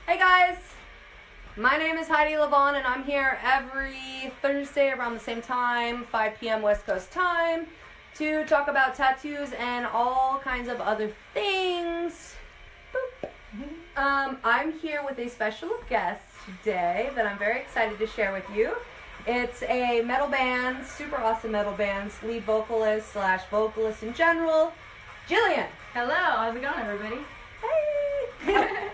Hey guys, my name is Heidi Lavon and I'm here every Thursday around the same time, 5 p.m. West Coast time, to talk about tattoos and all kinds of other things. Boop. I'm here with a special guest today that I'm very excited to share with you. It's a metal band, super awesome metal band, lead vocalist / vocalist in general, Jillian. Hello, how's it going, everybody? Hey!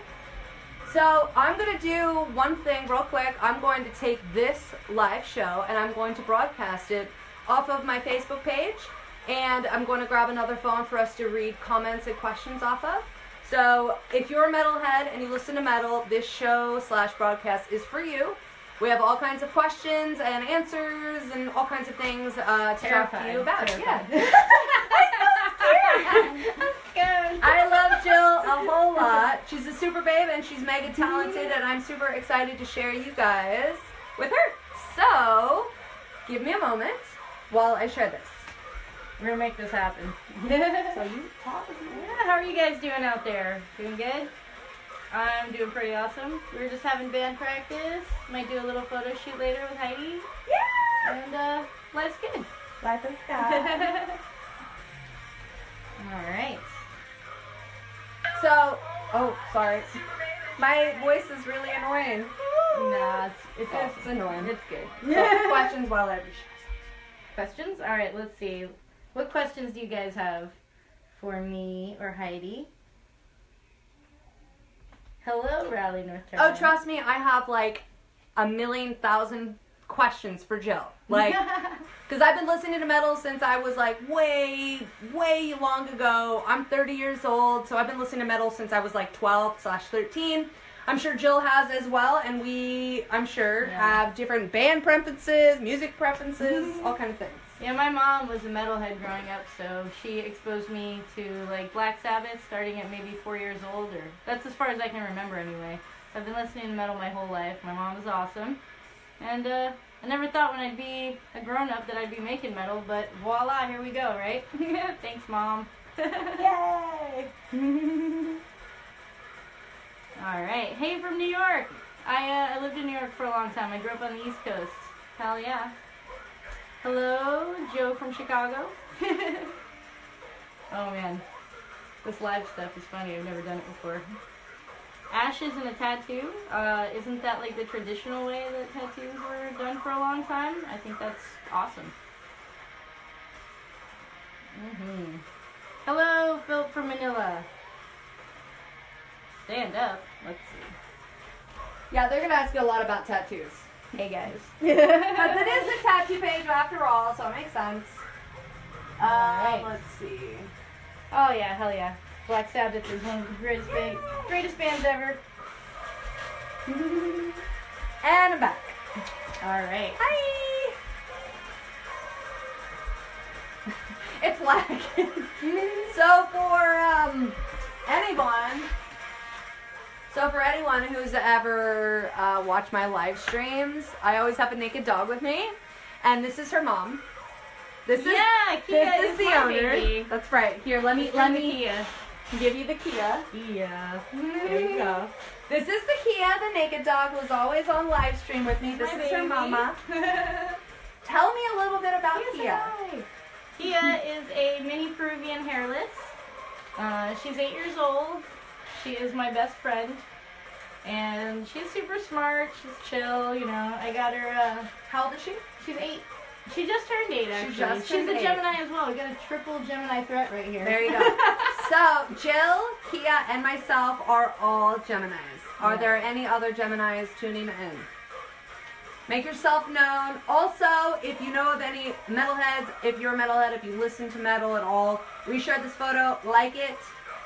So I'm going to do one thing real quick. I'm going to take this live show and I'm going to broadcast it off of my Facebook page, and I'm going to grab another phone for us to read comments and questions off of. So if you're a metalhead and you listen to metal, this show / broadcast is for you. We have all kinds of questions and answers and all kinds of things to talk to you about. Terrifying. Yeah. I'm so scared. I love Jill a whole lot. She's a super babe and she's mega talented, and I'm super excited to share you guys with her. So, give me a moment while I share this. We're gonna make this happen. So you talk with me. Yeah, how are you guys doing out there? Doing good? I'm doing pretty awesome. We were just having band practice. Might do a little photo shoot later with Heidi. Yeah! And life's good. Life is good. Alright. So, oh, sorry. My voice is really annoying. Nah, it's It's annoying. It's good. So, questions while I Questions? Alright, let's see. What questions do you guys have for me or Heidi? Hello, Raleigh, North Carolina. Oh, trust me, I have like 1,000,000 questions for Jill. Like, because I've been listening to metal since I was like way long ago. I'm 30 years old, so I've been listening to metal since I was like 12/13. I'm sure Jill has as well, and we, I'm sure, have different band preferences, music preferences, all kinds of things. Yeah, my mom was a metalhead growing up, so she exposed me to like Black Sabbath starting at maybe 4 years old, or that's as far as I can remember anyway. I've been listening to metal my whole life. My mom is awesome, and I never thought when I'd be a grown-up that I'd be making metal, but voila, here we go, right? Thanks, Mom. Yay! Alright, hey from New York! I lived in New York for a long time. I grew up on the East Coast. Hell yeah. Hello, Joe from Chicago. Oh man, this live stuff is funny. I've never done it before. Ashes and a tattoo. Isn't that like the traditional way that tattoos were done for a long time? I think that's awesome. Hello, Philip from Manila. Stand up. Let's see. Yeah, they're gonna ask you a lot about tattoos. Hey guys. But it is a tattoo page after all, so it makes sense. Alright. Let's see. Oh yeah, hell yeah. Black Sabbath is one of the greatest bands ever. And I'm back. Alright. Hi! It's lagging. So for anyone who's ever watched my live streams, I always have a naked dog with me, and this is her mom. This is the owner. Baby. That's right. Here, let me Kia. give you the Kia. Yeah. There you go. This is the Kia, the naked dog, who's always on live stream with me. This is her mama. Tell me a little bit about Kia. Kia is a mini Peruvian hairless. She's 8 years old. She is my best friend. And she's super smart. She's chill, you know. I got her, How old is she? she's 8. She just turned 8, actually. She's a Gemini as well. We got a triple Gemini threat right here. There you go. So, Jill, Kia, and myself are all Geminis. Are there any other Geminis tuning in? Make yourself known. Also, if you know of any metalheads, if you're a metalhead, if you listen to metal at all, reshare this photo, like it,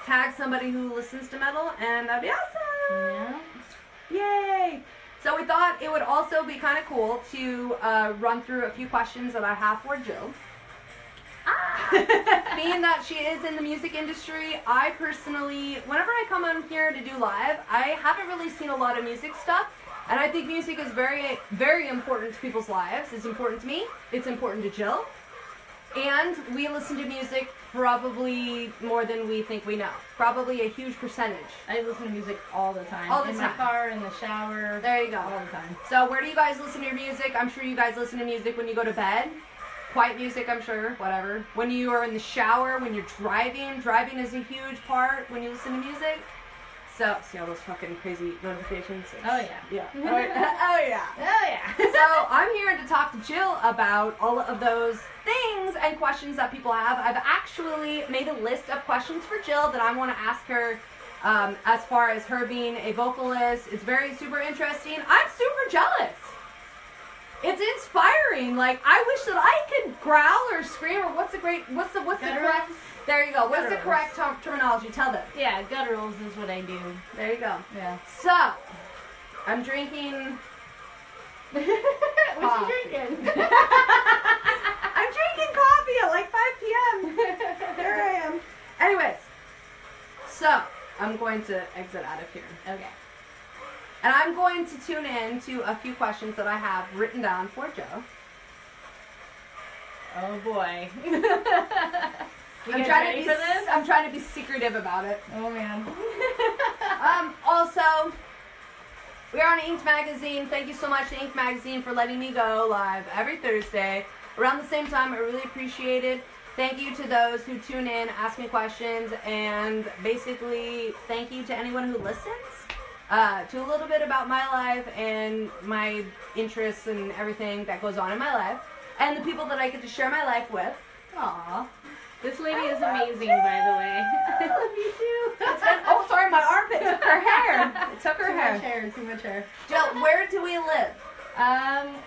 tag somebody who listens to metal, and that'd be awesome. Yeah. Yay! So we thought it would also be kind of cool to run through a few questions that I have for Jill. Being that she is in the music industry, I personally, whenever I come on here to do live, I haven't really seen a lot of music stuff. And I think music is very, very important to people's lives. It's important to me. It's important to Jill. And we listen to music probably more than we think we know. Probably a huge percentage. I listen to music all the time. All the in time. my car, in the shower. There you go. All the time. So where do you guys listen to your music? I'm sure you guys listen to music when you go to bed. Quiet music, I'm sure. Whatever. When you are in the shower, when you're driving. Driving is a huge part when you listen to music. So, see all those fucking crazy notifications? Oh, yeah. Yeah. Oh, yeah. Oh, yeah. So, I'm here to talk to Jill about all of those things and questions that people have. I've actually made a list of questions for Jill that I want to ask her as far as her being a vocalist. It's very super interesting. I'm super jealous. It's inspiring. Like, I wish that I could growl or scream or what's the correct... There you go. What's the correct terminology? Tell them. Yeah, gutturals is what I do. There you go. Yeah. So, I'm drinking... What you drinking? I'm drinking coffee at like 5 p.m. There I am. Anyways, so I'm going to exit out of here. Okay. And I'm going to tune in to a few questions that I have written down for Joe. Oh boy. I'm trying to be secretive about it. Oh man. Also, we are on Inked Magazine. Thank you so much to Inked Magazine for letting me go live every Thursday around the same time. I really appreciate it. Thank you to those who tune in, ask me questions, and basically thank you to anyone who listens to a little bit about my life and my interests and everything that goes on in my life, and the people that I get to share my life with. Aww. This lady is amazing, by the way. I love you too. Oh, sorry, my armpit took her hair. It took her hair. Too much hair. Jill, where do we live?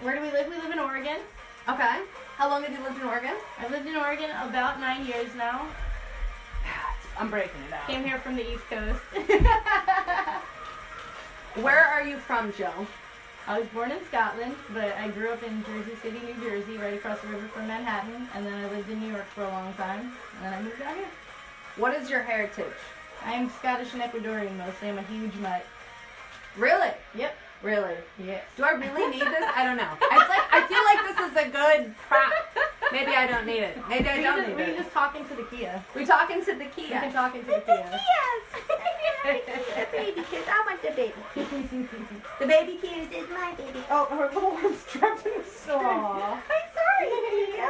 Where do we live? We live in Oregon. Okay. How long have you lived in Oregon? I've lived in Oregon about 9 years now. I'm breaking it out. Came here from the East Coast. Where are you from, Jill? I was born in Scotland, but I grew up in Jersey City, New Jersey, right across the river from Manhattan, and then I lived in New York for a long time, and then I moved out here. What is your heritage? I'm Scottish and Ecuadorian mostly. I'm a huge mutt. Really? Yep. Really? Yes. Do I really need this? I don't know. I feel like this is a good prop. Maybe I don't need it. Maybe I don't need We it. can just talk into the Kia. We talking to the Kia. We can talk into the Kia. The baby kids. I want the baby kids. The baby kids is my baby. Oh, her little arm's trapped in the string. Aww. I'm sorry, Kia.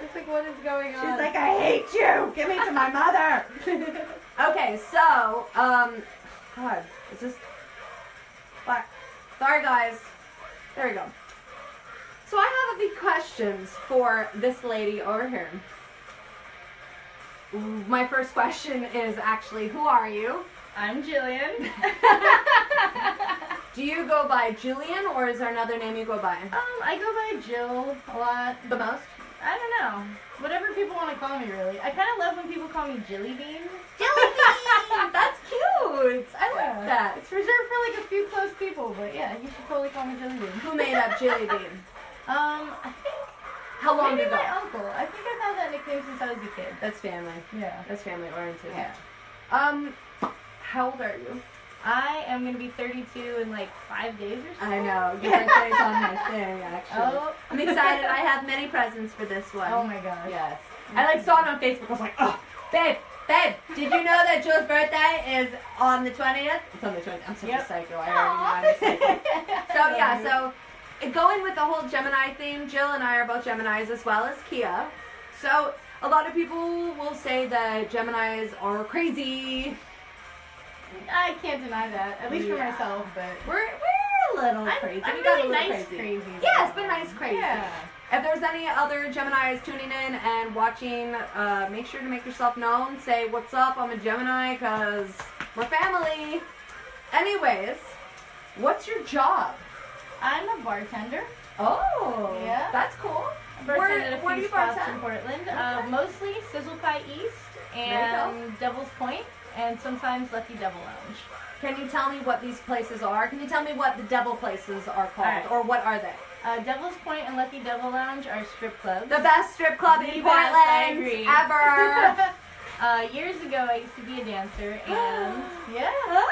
It's like, what is going on? She's like, I hate you. Give me to my mother. Okay, so, God, is this... Fuck. Sorry, guys. There we go. So I have a few questions for this lady over here. My first question is actually, who are you? I'm Jillian. Do you go by Jillian, or is there another name you go by? I go by Jill a lot. The most? I don't know. Whatever people want to call me, really. I kind of love when people call me Jilly Bean. Jilly Bean! That's cute! I like that. It's reserved for like a few close people, but yeah, you should totally call me Jilly Bean. Who made up Jilly Bean? I think... How long maybe ago? my uncle. I think I've had that nickname since I was a kid. That's family. Yeah. That's family oriented. Yeah. How old are you? I am going to be 32 in like 5 days or so. I know. Your birthday's on my thing, actually. Oh. I'm excited. I have many presents for this one. Oh my gosh. Yes. I saw it on Facebook. I was like, oh, babe, did you know that Jill's birthday is on the 20th? It's on the 20th. I'm such a psycho. I already know I'm a psycho. So, yeah, so going with the whole Gemini theme, Jill and I are both Geminis as well as Kia. So, a lot of people will say that Geminis are crazy. I can't deny that, at least for myself, but... We're a little crazy. I'm we got really a little nice crazy. Yes, but nice crazy. Yeah. If there's any other Geminis tuning in and watching, make sure to make yourself known. Say, what's up, I'm a Gemini, because we're family. Anyways, what's your job? I'm a bartender. Oh, yeah. That's cool. Bartended at a where do few you spots bartend? in Portland. Okay. Mostly Sizzle Pie East and Devil's Point, and sometimes Lucky Devil Lounge. Can you tell me what these places are? Can you tell me what the devil places are called? Right. Or what are they? Devil's Point and Lucky Devil Lounge are strip clubs. The best strip club in The Portland best, I agree. ever. Years ago, I used to be a dancer, and yeah, Oh.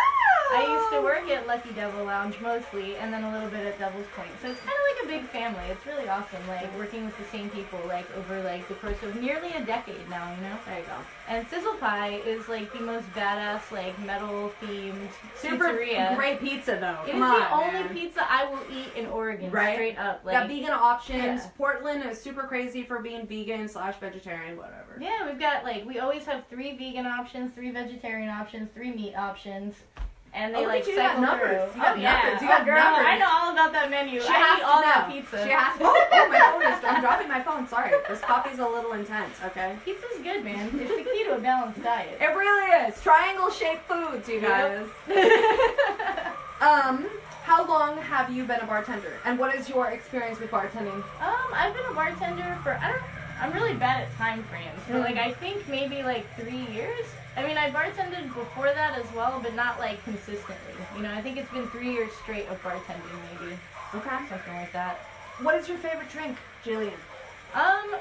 I used to work at Lucky Devil Lounge mostly, and then a little bit at Devil's Point. So it's kind of like a big family. It's really awesome, like working with the same people, like over like the course of nearly a decade now, you know. There you go. And Sizzle Pie is like the most badass, like metal themed Super pizzeria. great pizza though. It is Come the on, only man. pizza I will eat in Oregon, Right? straight up. Like, Got vegan options. yeah. Portland is super crazy for being vegan / vegetarian, whatever. yeah, we've got like we always have 3 vegan options, 3 vegetarian options, 3 meat options. And they Oh, like you got cycle numbers. through. You got numbers. You got girl, numbers. I know all about that menu. She I has eat to all know. that pizza. She has to. Oh my goodness! I'm dropping my phone. Sorry, this coffee's a little intense. Okay. Pizza's good, man. It's the key to a balanced diet. It really is. Triangle-shaped foods, you guys. How long have you been a bartender? And what is your experience with bartending? I've been a bartender for I'm really bad at time frames, but like I think maybe like 3 years. I mean, I bartended before that as well, but not like consistently. You know, I think it's been 3 years straight of bartending, maybe Okay. something like that. What is your favorite drink, Jillian?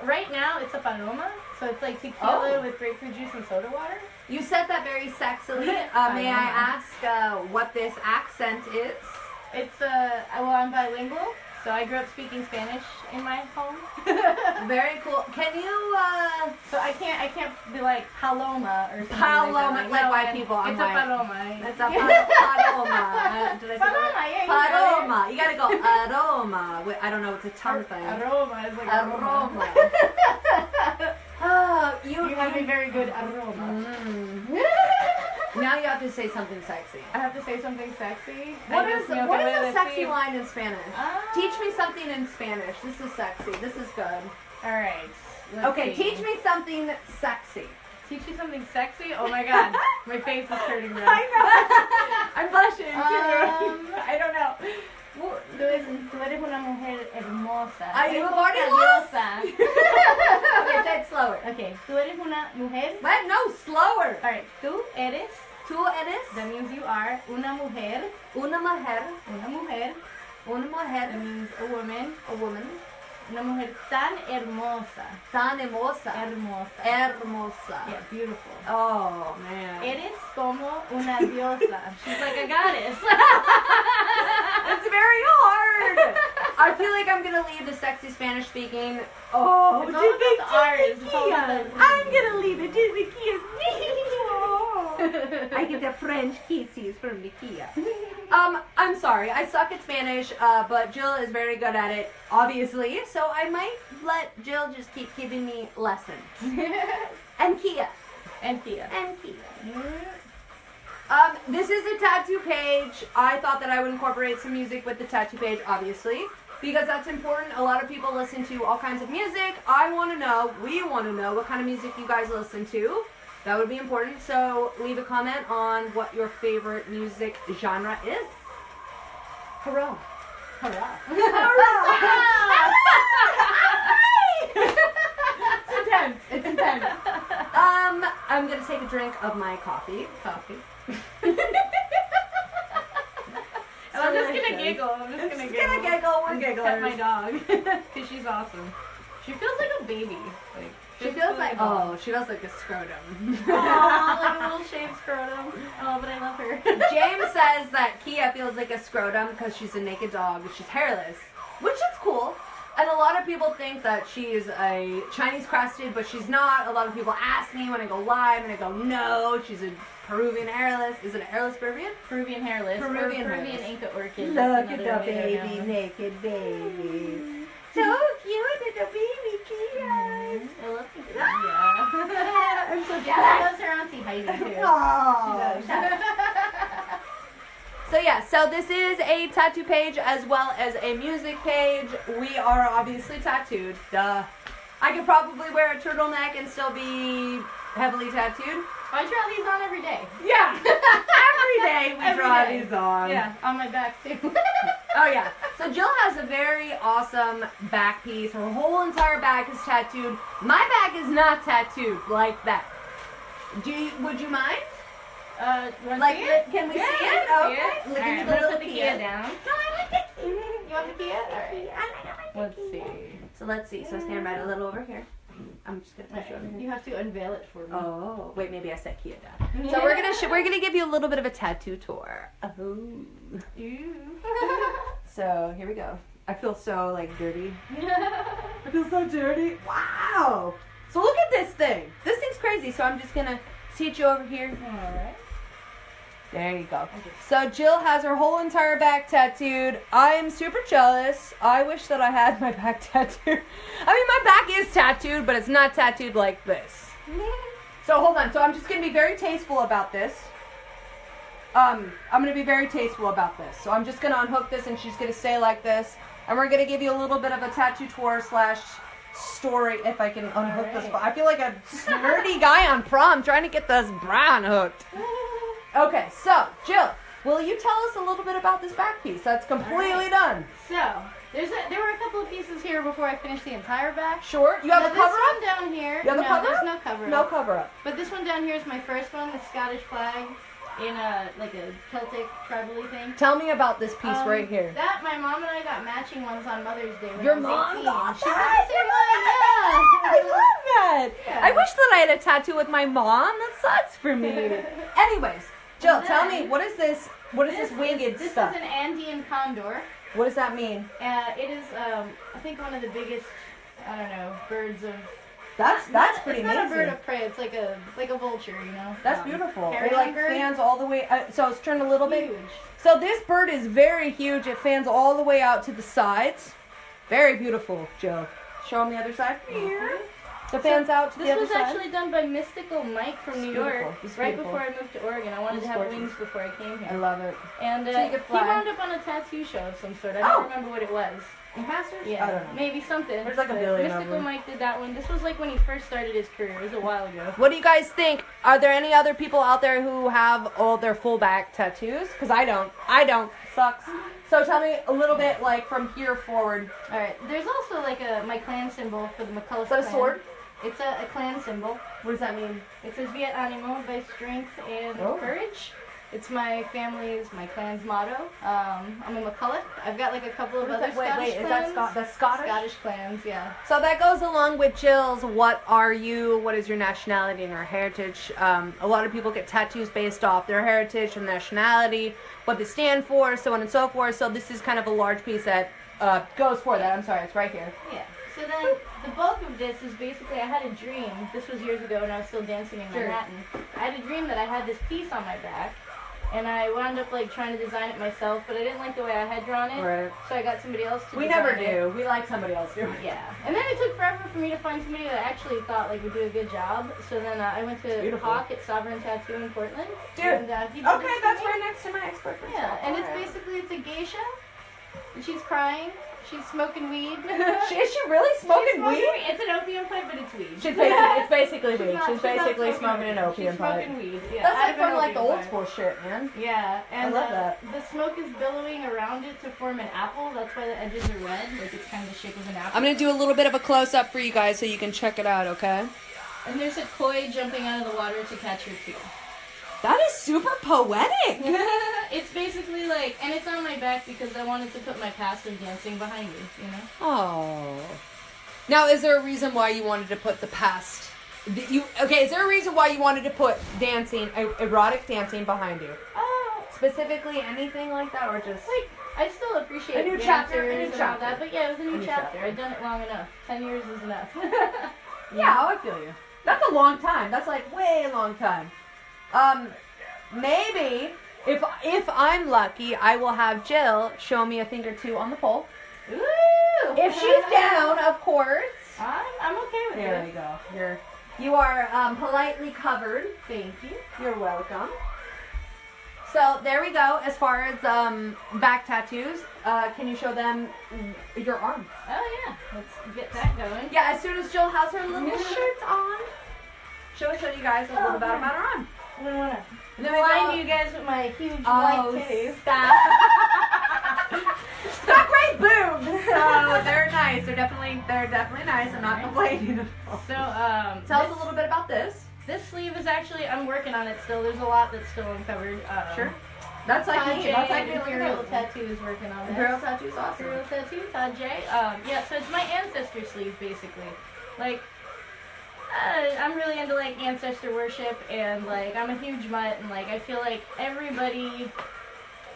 Right now it's a paloma, so it's like tequila Oh. with grapefruit juice and soda water. You said that very sexily. May I ask what this accent is? It's well, I'm bilingual, so I grew up speaking Spanish in my home. Very cool. Can you So I can't be like paloma or something Paloma, like, that. like No, white and people. I'm It's white. a paloma. It's a paloma. Did I say Paloma, that? yeah, you got it. Paloma. You gotta go aroma. Wait, I don't know. It's a tongue thing. Aroma is like Aroma. You have a very good aroma. Now you have to say something sexy. I have to say something sexy. What I is guess, what is a let's sexy see. line in Spanish? Teach me something in Spanish. This is sexy. This is good. All right. Okay, teach me something sexy. Teach you something sexy? Oh my god, my face is turning red. I know. I'm blushing too. I don't know. Tú eres una mujer hermosa. Are you Eres already una lost? diosa. Okay, say it slower. Okay, tú eres una mujer. What? No, slower. Alright, tú eres, Tú eres that means you are, una mujer. una mujer. Una mujer, Una that mujer. means a woman. A woman. Una mujer tan hermosa. Tan hermosa. Hermosa. Hermosa. Yeah, beautiful. Oh, man. Eres como una diosa. She's like a goddess. It's very hard. I feel like I'm gonna leave the sexy Spanish speaking. Oh, It's all about the R's. It's all about the- I'm gonna leave it to the Kias. I get the French kisses from the Kia. I'm sorry, I suck at Spanish, but Jill is very good at it, obviously. So I might let Jill just keep giving me lessons. And Kia. And Tia. And Kia. This is a tattoo page. I thought that I would incorporate some music with the tattoo page, obviously, because that's important. A lot of people listen to all kinds of music. I want to know, we want to know what kind of music you guys listen to. That would be important. So leave a comment on what your favorite music genre is. Hurrah. Hurrah. It's intense. It's intense. I'm gonna take a drink of my coffee. Coffee. And I'm just gonna giggle. I'm just gonna giggle. We're And giggling. pet my dog. Because she's awesome. She feels like a baby. Like, She feels like, she feels like a scrotum. Aw, like a little shaved scrotum. Oh, but I love her. James says that Kia feels like a scrotum because she's a naked dog. She's hairless, which is cool. And a lot of people think that she's a Chinese crested, but she's not. A lot of people ask me when I go live, and I go, no, she's a Peruvian hairless. Is it a hairless Peruvian? Peruvian hairless. Peruvian or Peruvian hairless. Inca orchid. Look That's at another the way to baby, know. naked baby. So cute, the baby Kia. I love the baby. Yeah. I'm so She jealous. loves her auntie Heidi too. Aww. She does. So yeah, so this is a tattoo page as well as a music page. We are obviously tattooed. Duh. I could probably wear a turtleneck and still be heavily tattooed. I draw these on every day. Yeah. Every day we Every draw day. these on. Yeah, on my back too. Oh yeah. So Jill has a very awesome back piece. Her whole entire back is tattooed. My back is not tattooed like that. Would you mind? You want Like, to see it? can we Yeah, see I it? can Okay. see it. Look Alright, at I'm the gonna little put the Kia. Kia down. You want the Kia? Alright. Let's see. So let's see. So stand right a little over here. I'm just gonna push it over here. You have to unveil it for me. Oh, wait, maybe I set Kia down. So we're gonna give you a little bit of a tattoo tour. Oh. Ew. So here we go. I feel so like dirty. I feel so dirty. Wow. So look at this thing. This thing's crazy. So I'm just gonna seat you over here. All right. There you go. So Jill has her whole entire back tattooed. I am super jealous. I wish that I had my back tattooed. I mean, my back is tattooed, but it's not tattooed like this. So hold on. So I'm just going to be very tasteful about this. I'm going to be very tasteful about this. So I'm just going to unhook this, and she's going to stay like this. And we're going to give you a little bit of a tattoo tour / story if I can unhook this. I feel like a nerdy guy on prom trying to get this bra unhooked. Okay, so, Jill, will you tell us a little bit about this back piece? That's completely done. So, there were a couple of pieces here before I finished the entire back. Sure. You have a cover up? This one down here. You have a cover there's up? no cover up. No cover up. But this one down here is my first one, the Scottish flag, in a Celtic tribally thing. Tell me about this piece right here. That, my mom and I got matching ones on Mother's Day when Your I was mom 18. got She that? yeah. I love that. Yeah. I wish that I had a tattoo with my mom. That sucks for me. Anyways, Jill, tell me, what is this? What is this winged stuff? This is an Andean condor. What does that mean? It is, I think, one of the biggest, I don't know, birds of... That's pretty amazing. It's not a bird of prey. It's like a vulture, you know. That's beautiful. It Carrion bird. fans all the way. So it's turned a little bit. Huge. So this bird is very huge. It fans all the way out to the sides. Very beautiful, Jill. Show them the other side. Here. The fans out to the other side. This was actually done by Mystical Mike from New York. Right beautiful. before I moved to Oregon. I wanted to have wings before I came here. I love it. And So you could fly. he wound up on a tattoo show of some sort. I don't remember what it was. Masters? Yeah, I don't know. maybe something. There's like a billion of Mystical them. Mike did that one. This was like when he first started his career. It was a while ago. What do you guys think? Are there any other people out there who have all their full back tattoos? Because I don't. Sucks. So tell me a little bit, like, from here forward. All right. There's also like my clan symbol for the McCullough Is that a clan. sword? It's a clan symbol. What does that mean? It says Viet Animo, by strength and courage. It's my clan's motto. I'm a McCullough. I've got like a couple of other Scottish is clans. that Scottish? Scottish clans, yeah. So that goes along with Jill's, what are you, what is your nationality and your heritage. A lot of people get tattoos based off their heritage and nationality, what they stand for, so on and so forth. So this is kind of a large piece that goes for that. I'm sorry, it's right here. Yeah. So then the bulk of this is basically I had a dream. This was years ago when I was still dancing in Manhattan. I had a dream that I had this piece on my back. And I wound up like trying to design it myself, but I didn't like the way I had drawn it. Right. So I got somebody else to We design never it. do. We like somebody else doing it. Yeah. And then it took forever for me to find somebody that I actually thought like would do a good job. So then I went to Hawk at Sovereign Tattoo in Portland. Dude. And, he did Okay, this that's for me. right next to my expert. Yeah, and it's basically it's a geisha. And she's crying. She's smoking weed. Is she really smoking weed? It's an opium pipe, but it's weed. It's basically weed. She's She's basically not smoking an opium she's pipe. smoking weed. Yeah, That's out like of an from like the opium old pipe. school shit, man. Yeah, and I love that. The smoke is billowing around it to form an apple. That's why the edges are red. Like it's kind of the shape of an apple. I'm gonna do a little bit of a close up for you guys so you can check it out, okay? And there's a koi jumping out of the water to catch your tear. That is super poetic. It's basically like, and it's on my back because I wanted to put my passive dancing behind me, you know? Oh. Now, is there a reason why you wanted to put the past? Is there a reason why you wanted to put dancing, erotic dancing behind you? Oh. Specifically, anything like that, or just Like, I still appreciate A new chapter, dancers and all that, but yeah, it was a new chapter. I've done it long enough. 10 years is enough. Yeah, I feel you. That's a long time. That's like way a long time. Maybe if I'm lucky, I will have Jill show me a thing or two on the pole. Ooh! If she's down, of course. I'm okay with There it. you go. You are politely covered. Thank you. You're welcome. So there we go. As far as back tattoos, can you show them your arm? Oh yeah, let's get that going. Yeah, as soon as Jill has her little shirt on, she'll show you guys a little bit about her arm. I don't wanna And then we blind go- you guys with my huge white titties. Stop. She's got great boobs, so they're nice. They're definitely nice. I'm not complaining at all. So Tell us a little bit about this. This sleeve is actually I'm working on it still. There's a lot that's still uncovered. Sure. That's like me. That's like me. Imperial Tattoos working on this. Imperial Tattoos, awesome. Imperial Tattoo, Todd J. Yeah, so it's my ancestor sleeve basically. Like I'm really into like ancestor worship, and like I'm a huge mutt, and like I feel like everybody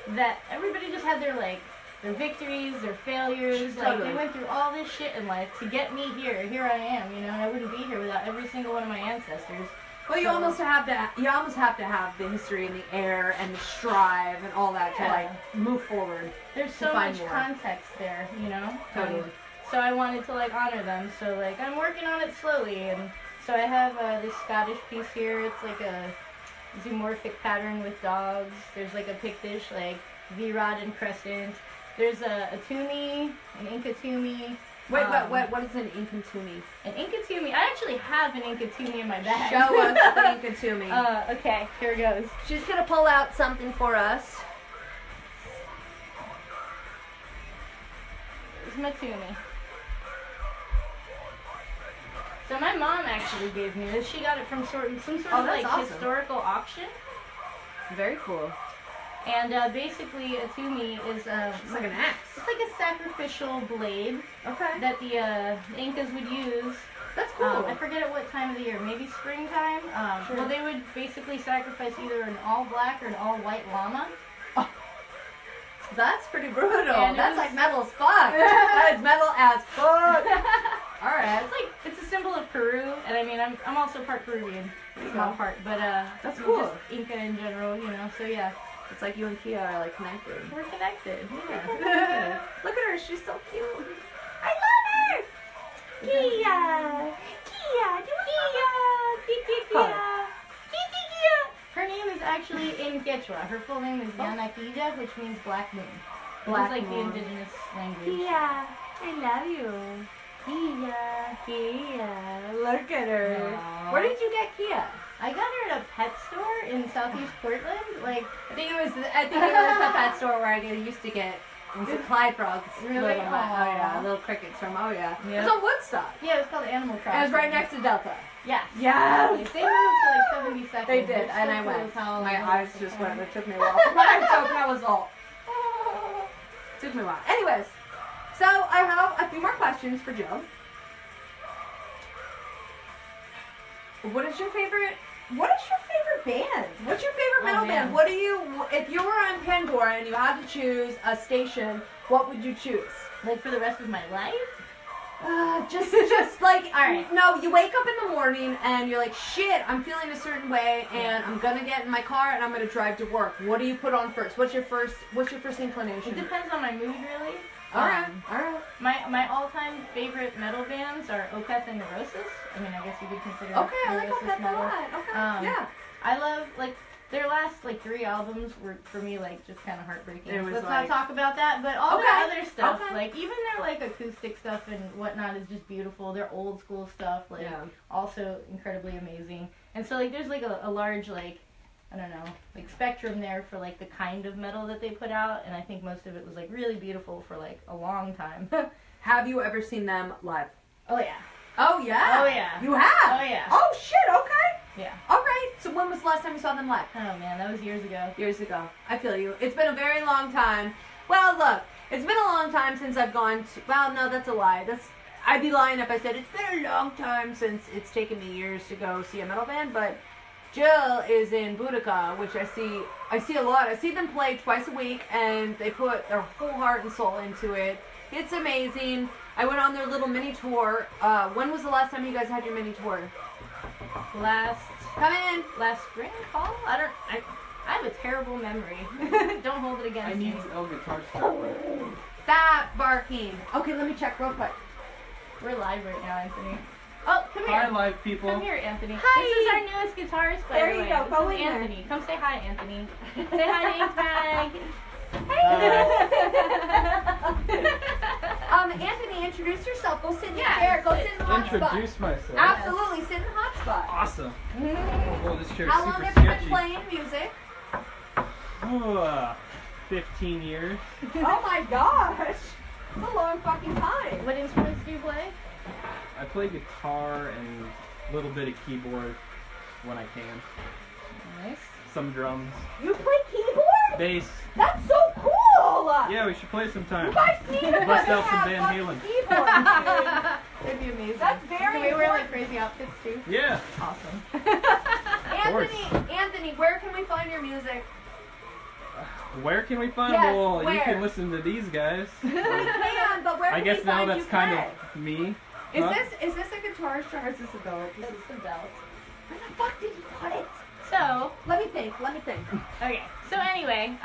just had their like their victories, their failures, like Totally. they went through all this shit in life to get me here. Here I am, you know, and I wouldn't be here without every single one of my ancestors. Well, you almost have to have the history and the air and the strive and all that to like move forward. There's so much context there, you know. Totally. So I wanted to like honor them. So like I'm working on it slowly, and so I have this Scottish piece here. It's like a zoomorphic pattern with dogs. There's like a Pictish like V-rod and crescent. There's a Toomey, an Inca Toomey. Wait, what is an Inca Toomey? An Inca Toomey. I actually have an Inca Toomey in my bag. Show us the Inca Toomey. Okay, here it goes. She's gonna pull out something for us. It's my Toomey. So my mom actually gave me this. She got it from some sort of like awesome. historical auction. Very cool. And basically, a Toomey is It's like an axe. It's like a sacrificial blade Okay. that the Incas would use. That's cool. I forget at what time of the year, maybe springtime. Sure. Well, they would basically sacrifice either an all-black or an all-white llama. That's pretty brutal. And That's like metal as fuck. That is metal as fuck. All right. It's a symbol of Peru, and I mean, I'm also part Peruvian, small part, but That's cool. Just Inca in general, you know. So yeah, It's like you and Kia are like connected. we're connected. Yeah. Look at her. She's so cute. I love her. Kia. Her name is actually in Quechua. Her full name is Yanaquilla, which means black moon. Black It's like moon. the indigenous language. Kia, I love you. Kia. Look at her. Aww. Where did you get Kia? I got her at a pet store in Southeast Portland. Like, I think it was the pet store where I used to get Clyde frogs. Really? Little, Aw. little crickets from, Yeah. It was on Woodstock. yeah, it was called Animal And Crossing. it was right next to Delta. Yes. Yes! They moved to like 70 seconds. They did, They're and so I cool went. as hell. My Like, eyes it's just fun. went. It took me a while. My eyes open, I was all. Took me a while. Anyways, so I have a few more questions for Joe. What is your favorite band? What's your favorite metal band? man. What do you, if you were on Pandora and you had to choose a station, what would you choose? Like for the rest of my life? Just like, Alright. no, you wake up in the morning and you're like, shit, I'm feeling a certain way and I'm gonna get in my car and I'm gonna drive to work. What do you put on first? What's your first inclination? It depends on my mood, really. Alright. My all-time favorite metal bands are Opeth and Neurosis. I mean, I guess you could consider Okay, I like Neurosis Opeth a metal. lot. Okay, Yeah. I love, like, their last, like, 3 albums were, for me, like, just kind of heartbreaking. It was Let's like- not talk about that, but all Okay, their other stuff, okay. like, even their, like, acoustic stuff and whatnot is just beautiful. Their old school stuff, like, Yeah. also incredibly amazing. And so, like, there's, like, a large, like, I don't know, like, spectrum there for, like, the kind of metal that they put out, and I think most of it was, like, really beautiful for, like, a long time. Have you ever seen them live? Oh, yeah. Oh, yeah? Oh, yeah. You have? Oh, yeah. Oh, shit, okay. Yeah. Alright, so when was the last time you saw them live? Oh, man, that was years ago. Years ago. I feel you. It's been a very long time. Well, look, it's been a long time since I've gone to, well, no, that's a lie. I'd be lying if I said it's been a long time since it's taken me years to go see a metal band, but Jill is in Boudica, which I see a lot. I see them play twice a week, and they put their whole heart and soul into it. It's amazing. I went on their little mini tour. When was the last time you guys had your mini tour? Last spring, fall? I have a terrible memory. Don't hold it against I me. need L guitar start. Stop barking. Okay, let me check real quick. We're live right now, Anthony. Oh, come Hi, here. live people. Come here, Anthony. Hi. This is our newest guitarist, by There the you way. go. This Go is in there. Anthony. Come say hi, Anthony. Say hi to Tag. Anthony, introduce yourself. Go sit in the Yeah, chair. Go sit in the hot spot. Introduce myself. Absolutely, sit in the hot spot. Awesome. Oh, this chair's How long super have you been sketchy. playing music? Oh, 15 years. Oh my gosh. That's a long fucking time. What instruments do you play? I play guitar and a little bit of keyboard when I can. Nice. Some drums. You play keyboard? Bass. That's so cool. Yeah, we should play sometime. You guys need to Bust out fucking some have Van fucking keyboards, dude. They'd be amazing. That's very Can we wear like important. crazy outfits too? Yeah. Awesome. Anthony, where can we find your music? Where can we find? Yes, well, you where? can listen to these guys. We can, but where I can guess we now find that's you kind today? of me. Is Huh? this a guitar string or is this a belt? This is the belt. Where the fuck did you put it? So, Let me think. okay. So anyway,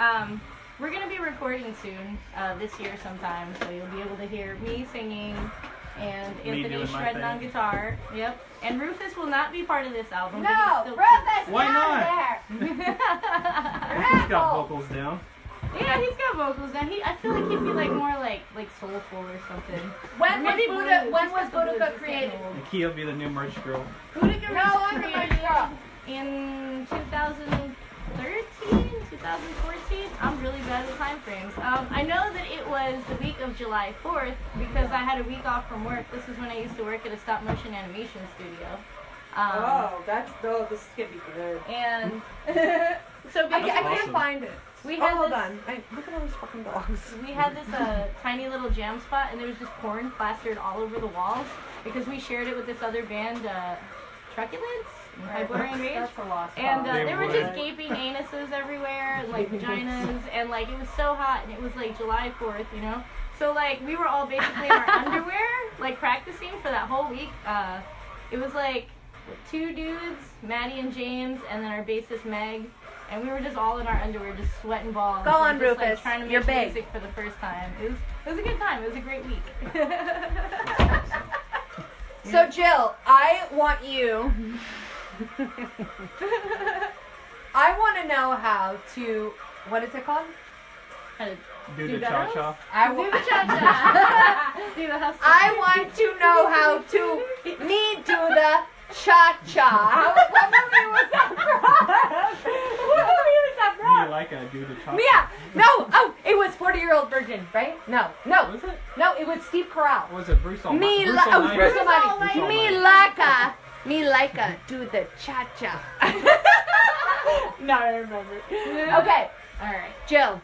we're gonna be recording soon, this year sometime. So you'll be able to hear me singing and Me Anthony doing my shredding on thing. guitar. Yep. And Rufus will not be part of this album. but No, he's still Rufus, Why get not? out of there. He's got vocals down. Yeah, he's got vocals now. I feel like he'd be like more like soulful or something. When was Maybe Boudica? blues. When He's was got the blues. Boudica He's created? getting old. And Key will be the new merch girl. Boudica No, was I'm the created girl. in 2013, 2014. I'm really bad with time frames. I know that it was the week of July 4th because I had a week off from work. This is when I used to work at a stop motion animation studio. This is gonna be good. And so I basically, can't awesome. find it. we Oh, had hold this, on. Look at all these fucking dogs. we had this tiny little jam spot, and there was just porn plastered all over the walls because we shared it with this other band, Truculence, February Rage. That's a lost And cause. They there were would. just gaping anuses everywhere, and, like vaginas, and like it was so hot, and it was like July 4th, you know? So like we were all basically in our underwear, like practicing for that whole week. It was like 2 dudes, Maddie and James, and then our bassist Meg, and we were just all in our underwear, just sweating balls. Go on, and just, like, Rufus. trying to You're make big. music for the first time. It was a good time. It was a great week. So Jill, I want you. I want to know how to. What is it called? Do Do the that? cha-cha. I Do wa- the cha-cha. Do the hustle. I want to know how to me do the cha-cha. What movie was that from? What movie was that Me from? like a do the cha-cha. Yeah. No. Oh, it was 40-Year-Old Virgin, right? No. Was it? No, it was Steve Carell. Was it Bruce Almighty? Me like Almighty. Bruce Bruce Almighty. Almighty. Me like a do the cha-cha. Now I remember. Okay, All right. Jill.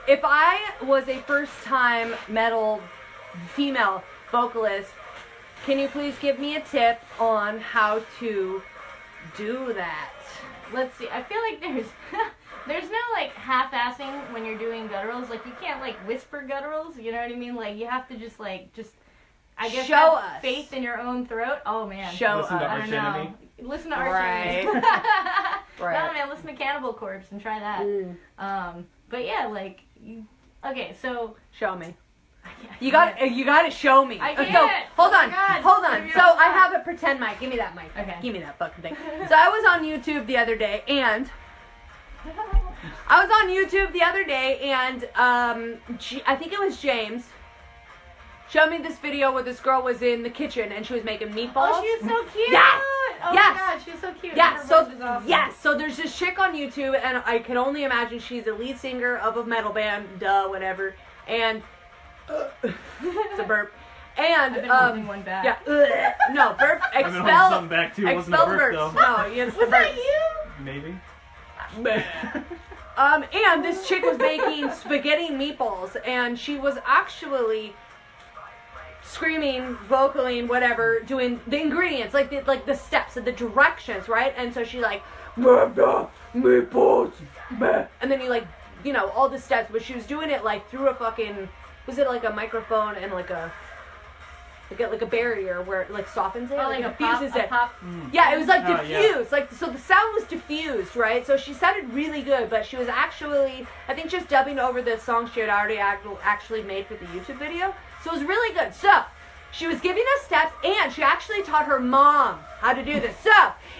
If I was a first-time metal female vocalist, can you please give me a tip on how to do that? Let's see. I feel like there's no like half-assing when you're doing gutturals. Like you can't like whisper gutturals. You know what I mean? Like you have to just I guess Show have us. faith in your own throat. Oh man. Show Listen to us. I don't know. Arch Listen to Arch Right. Enemy. Right. No man, listen to Cannibal Corpse and try that. Mm, But yeah, like okay, so show me. I You got to show me. I So, can't. hold Oh my on. God. Hold on. Maybe So I'll I try. have a pretend mic. Give me that mic. Okay. Give me that fucking thing. So I was on YouTube the other day and I think it was James showed me this video where this girl was in the kitchen and she was making meatballs. Oh, she was so cute. Yes. Oh Yes. my god, she was so cute. Yeah, Her so voice was awesome. so there's this chick on YouTube, and I can only imagine she's a lead singer of a metal band, whatever. And it's a burp. And I've been holding one back. yeah, no burp. I've been holding Expel. something back too. It wasn't a Expel burp burps. though. No, it's the Was that burps. you? Maybe. And this chick was making spaghetti meatballs, and she was actually screaming, vocaling, whatever, doing the ingredients, like the steps and the directions, right? And so she like, meatballs, and then you know, all the steps, but she was doing it like through a fucking, was it like a microphone and like a barrier where it like softens it, Oh, like a diffuses pop, it. a pop. Yeah, it was like Oh, diffused. Like so the sound was diffused, right? So she sounded really good, but she was actually, I think, just dubbing over the song she had already actually made for the YouTube video. So it was really good. So she was giving us steps, and she actually taught her mom how to do this. So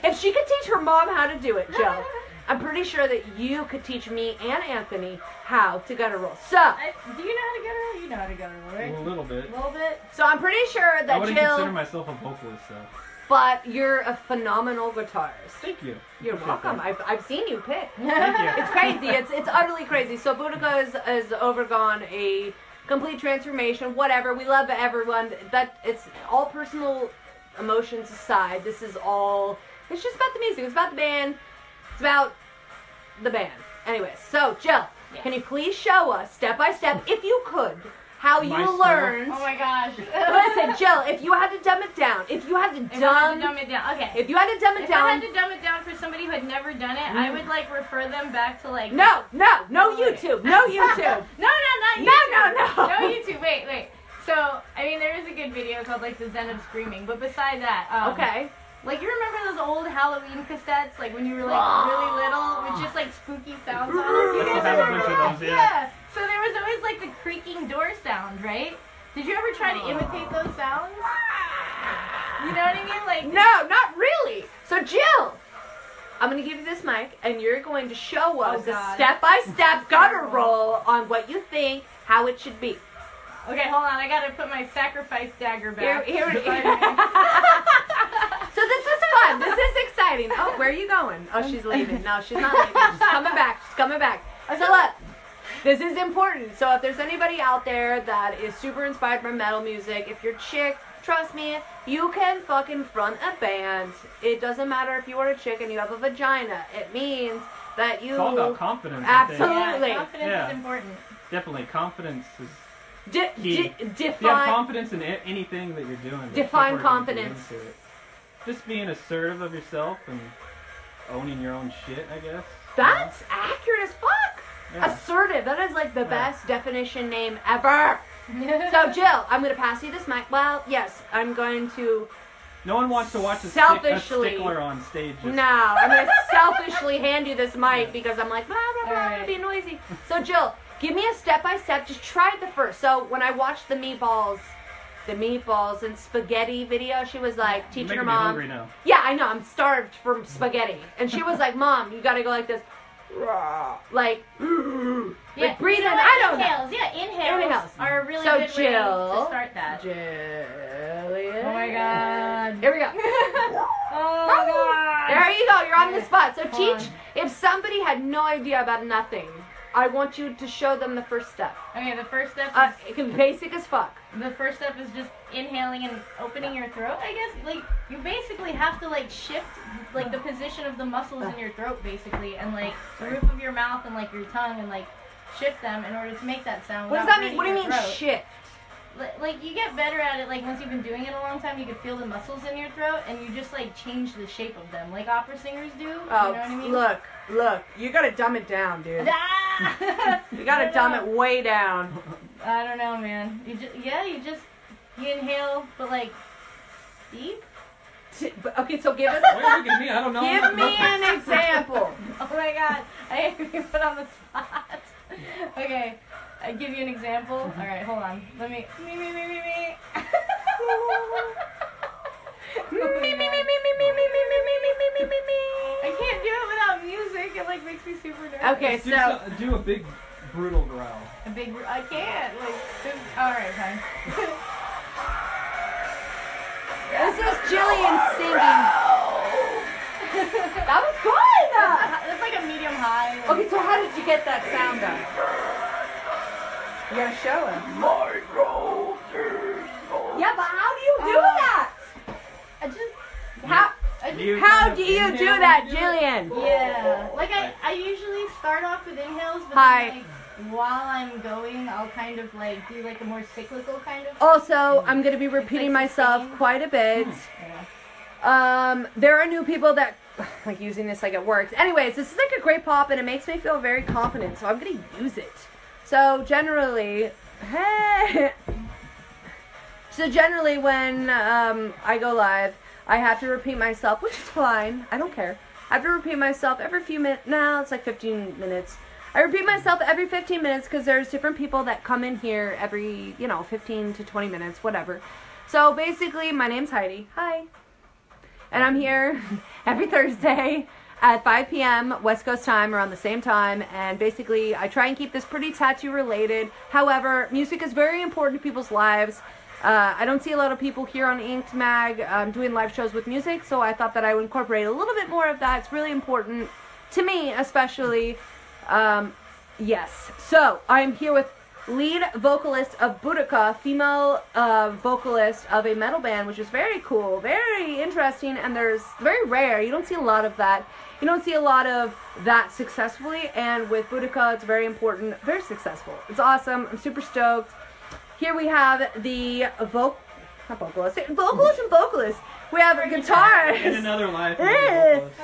if she could teach her mom how to do it, Joe, I'm pretty sure that you could teach me and Anthony how to guttural. So Do you know how to guttural? You know how to guttural, right? A little bit. A little bit. so I'm pretty sure I that wouldn't consider Jill, myself a vocalist though. but you're a phenomenal guitarist. Thank you. You're Appreciate welcome. that. I've seen you pick. Thank you. It's crazy. It's utterly crazy. So Boudica has overgone a complete transformation. Whatever. We love everyone. That it's all personal emotions aside. This is all. It's just about the music. It's about the band. It's about the band. Anyways, so Jill, Yes. can you please show us step by step, if you could, how you Maestro. learned. Oh my gosh. Listen, Jill, if you had to dumb it down, if you had to dumb it down, okay. if you had to dumb it If down, I had to dumb it down for somebody who had never done it, I would like refer them back to like. no YouTube, no YouTube. No, not YouTube. No. No YouTube. Wait. So, I mean, there is a good video called like the Zen of Screaming, but beside that, Okay. Like, you remember those old Halloween cassettes, like when you were like really little, with just like spooky sounds on them? You I still guys have a remember? bunch of those, Yeah. So there was always like the creaking door sound, right? Did you ever try to imitate those sounds? You know what I mean? Like. No, not really. So Jill, I'm gonna give you this mic, and you're going to show us a God. step-by-step gutter roll on what you think, how it should be. Okay, hold on. I gotta put my sacrifice dagger back. Here. So this is fun. This is exciting. Oh, where are you going? Oh, she's leaving. No, she's not leaving. She's coming back. She's coming back. So look, this is important. So if there's anybody out there that is super inspired by metal music, if you're a chick, trust me, you can fucking front a band. It doesn't matter if you are a chick and you have a vagina. It means that you... It's all about confidence. Absolutely. I think. Yeah, confidence Yeah. is important. Definitely, confidence is Define... key. If you have confidence in anything that you're doing, then Define people are gonna get confidence. into it. Just being assertive of yourself and owning your own shit, I guess. That's accurate as fuck. Yeah. Assertive. That is like the best definition name ever. So Jill, I'm going to pass you this mic. Well, yes, I'm going to... No one wants to watch a Selfishly. stickler on stage. Just No, I'm going to selfishly hand you this mic because I'm like, blah, blah, blah, Alright. be noisy. So Jill, give me a step-by-step. Just try it the first. So when I watched the meatballs and spaghetti video, she was like You're teaching making her me mom. hungry now. Yeah, I know. I'm starved from spaghetti. And she was like, Mom, you got to go like this. Like, Yeah, breathe you know in. what? I don't know. Inhales. Yeah, inhales, Inhales. are a really So, good way to Jill. start that. Jillian. Oh my god. Here we go. Oh my god. There you go. You're on the spot. So Hold teach. on. If somebody had no idea about nothing, I want you to show them the first step. Okay, the first step It can be basic as fuck. The first step is just inhaling and opening your throat, I guess. Like, you basically have to, like, shift, like, the position of the muscles in your throat, basically, and, like, the roof of your mouth and, like, your tongue, and, like, shift them in order to make that sound. What does without that mean? What do hurting you your mean throat. shift? Like, you get better at it, like, once you've been doing it a long time, you can feel the muscles in your throat, and you just, like, change the shape of them, like opera singers do. Oh, you know what I mean? look. You gotta dumb it down, dude. Ah! You gotta dumb it way down. I don't know, man. You inhale, but, like, deep? Okay, so give us. Why are you looking at me? I don't know. Give me an example. Oh my god, I have to be put on the spot. Okay, I give you an example. Alright, hold on. Let me. Me. I can't do it without music. It like makes me super nervous. Okay, Just so do a big, brutal growl. I can't. Alright, fine. this is Jillian singing. That was good. That's like a medium high. Like, Okay, so how did you get that sound done? You gotta show us. Yeah, but how do you do that? How do you do that, Jillian? Yeah. Like I usually start off with inhales, but Hi. then, like, while I'm going, I'll kind of like do like a more cyclical kind of. Also, I'm gonna be repeating like myself singing. quite a bit. Yeah. There are new people that like using this like it works. Anyways, this is like a great pop and it makes me feel very confident, so I'm gonna use it. So generally, when I go live, I have to repeat myself, which is fine. I don't care. I have to repeat myself every few minutes. Now it's like 15 minutes. I repeat myself every 15 minutes because there's different people that come in here every, 15 to 20 minutes, whatever. So basically, my name's Heidi. Hi. And I'm here every Thursday at 5 p.m. West Coast time, around the same time. And basically, I try and keep this pretty tattoo related. However, music is very important to people's lives. I don't see a lot of people here on Inked Mag doing live shows with music, so I thought that I would incorporate a little bit more of that. It's really important to me, especially. Yes. So, I'm here with lead vocalist of Boudica, female vocalist of a metal band, which is very cool, very interesting, and there's very rare. You don't see a lot of that. You don't see a lot of that successfully, and with Boudica, it's very important, very successful. It's awesome. I'm super stoked. here we have the vocalist and vocalist. We have a guitarist. In another life.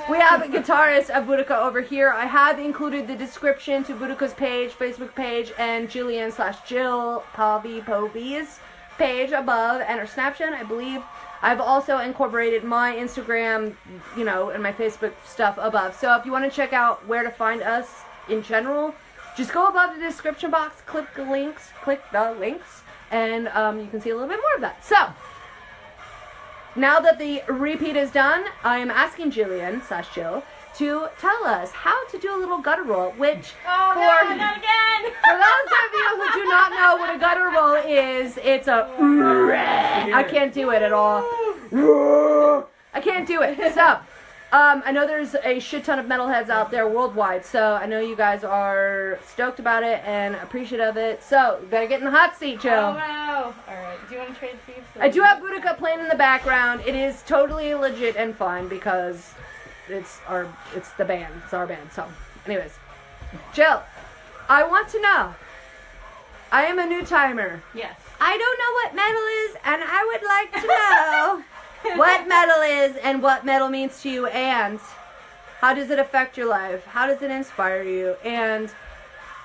We have a guitarist of Boudica over here. I have included the description to Boudica's page, Facebook page, and Jillian/Jill Povey's page above, and her Snapchat, I believe. I've also incorporated my Instagram, you know, and my Facebook stuff above. So if you want to check out where to find us in general, just go above the description box, click the links, and you can see a little bit more of that. So, now that the repeat is done, I am asking Jillian/Jill to tell us how to do a little guttural, which Oh, God, not again! for those of you who do not know what a guttural is, it's a I can't do it at all. I can't do it. So, I know there's a shit ton of metalheads out there worldwide, so I know you guys are stoked about it and appreciative of it. So, you better get in the hot seat, Jill. Oh, no. Alright, do you want to trade seats? I do have Boudica playing in the background. It is totally legit and fun because it's our band. It's our band. So, anyways, Jill, I want to know. I am a new timer. Yes. I don't know what metal is, and I would like to know what metal is and what metal means to you, and how does it affect your life? How does it inspire you? And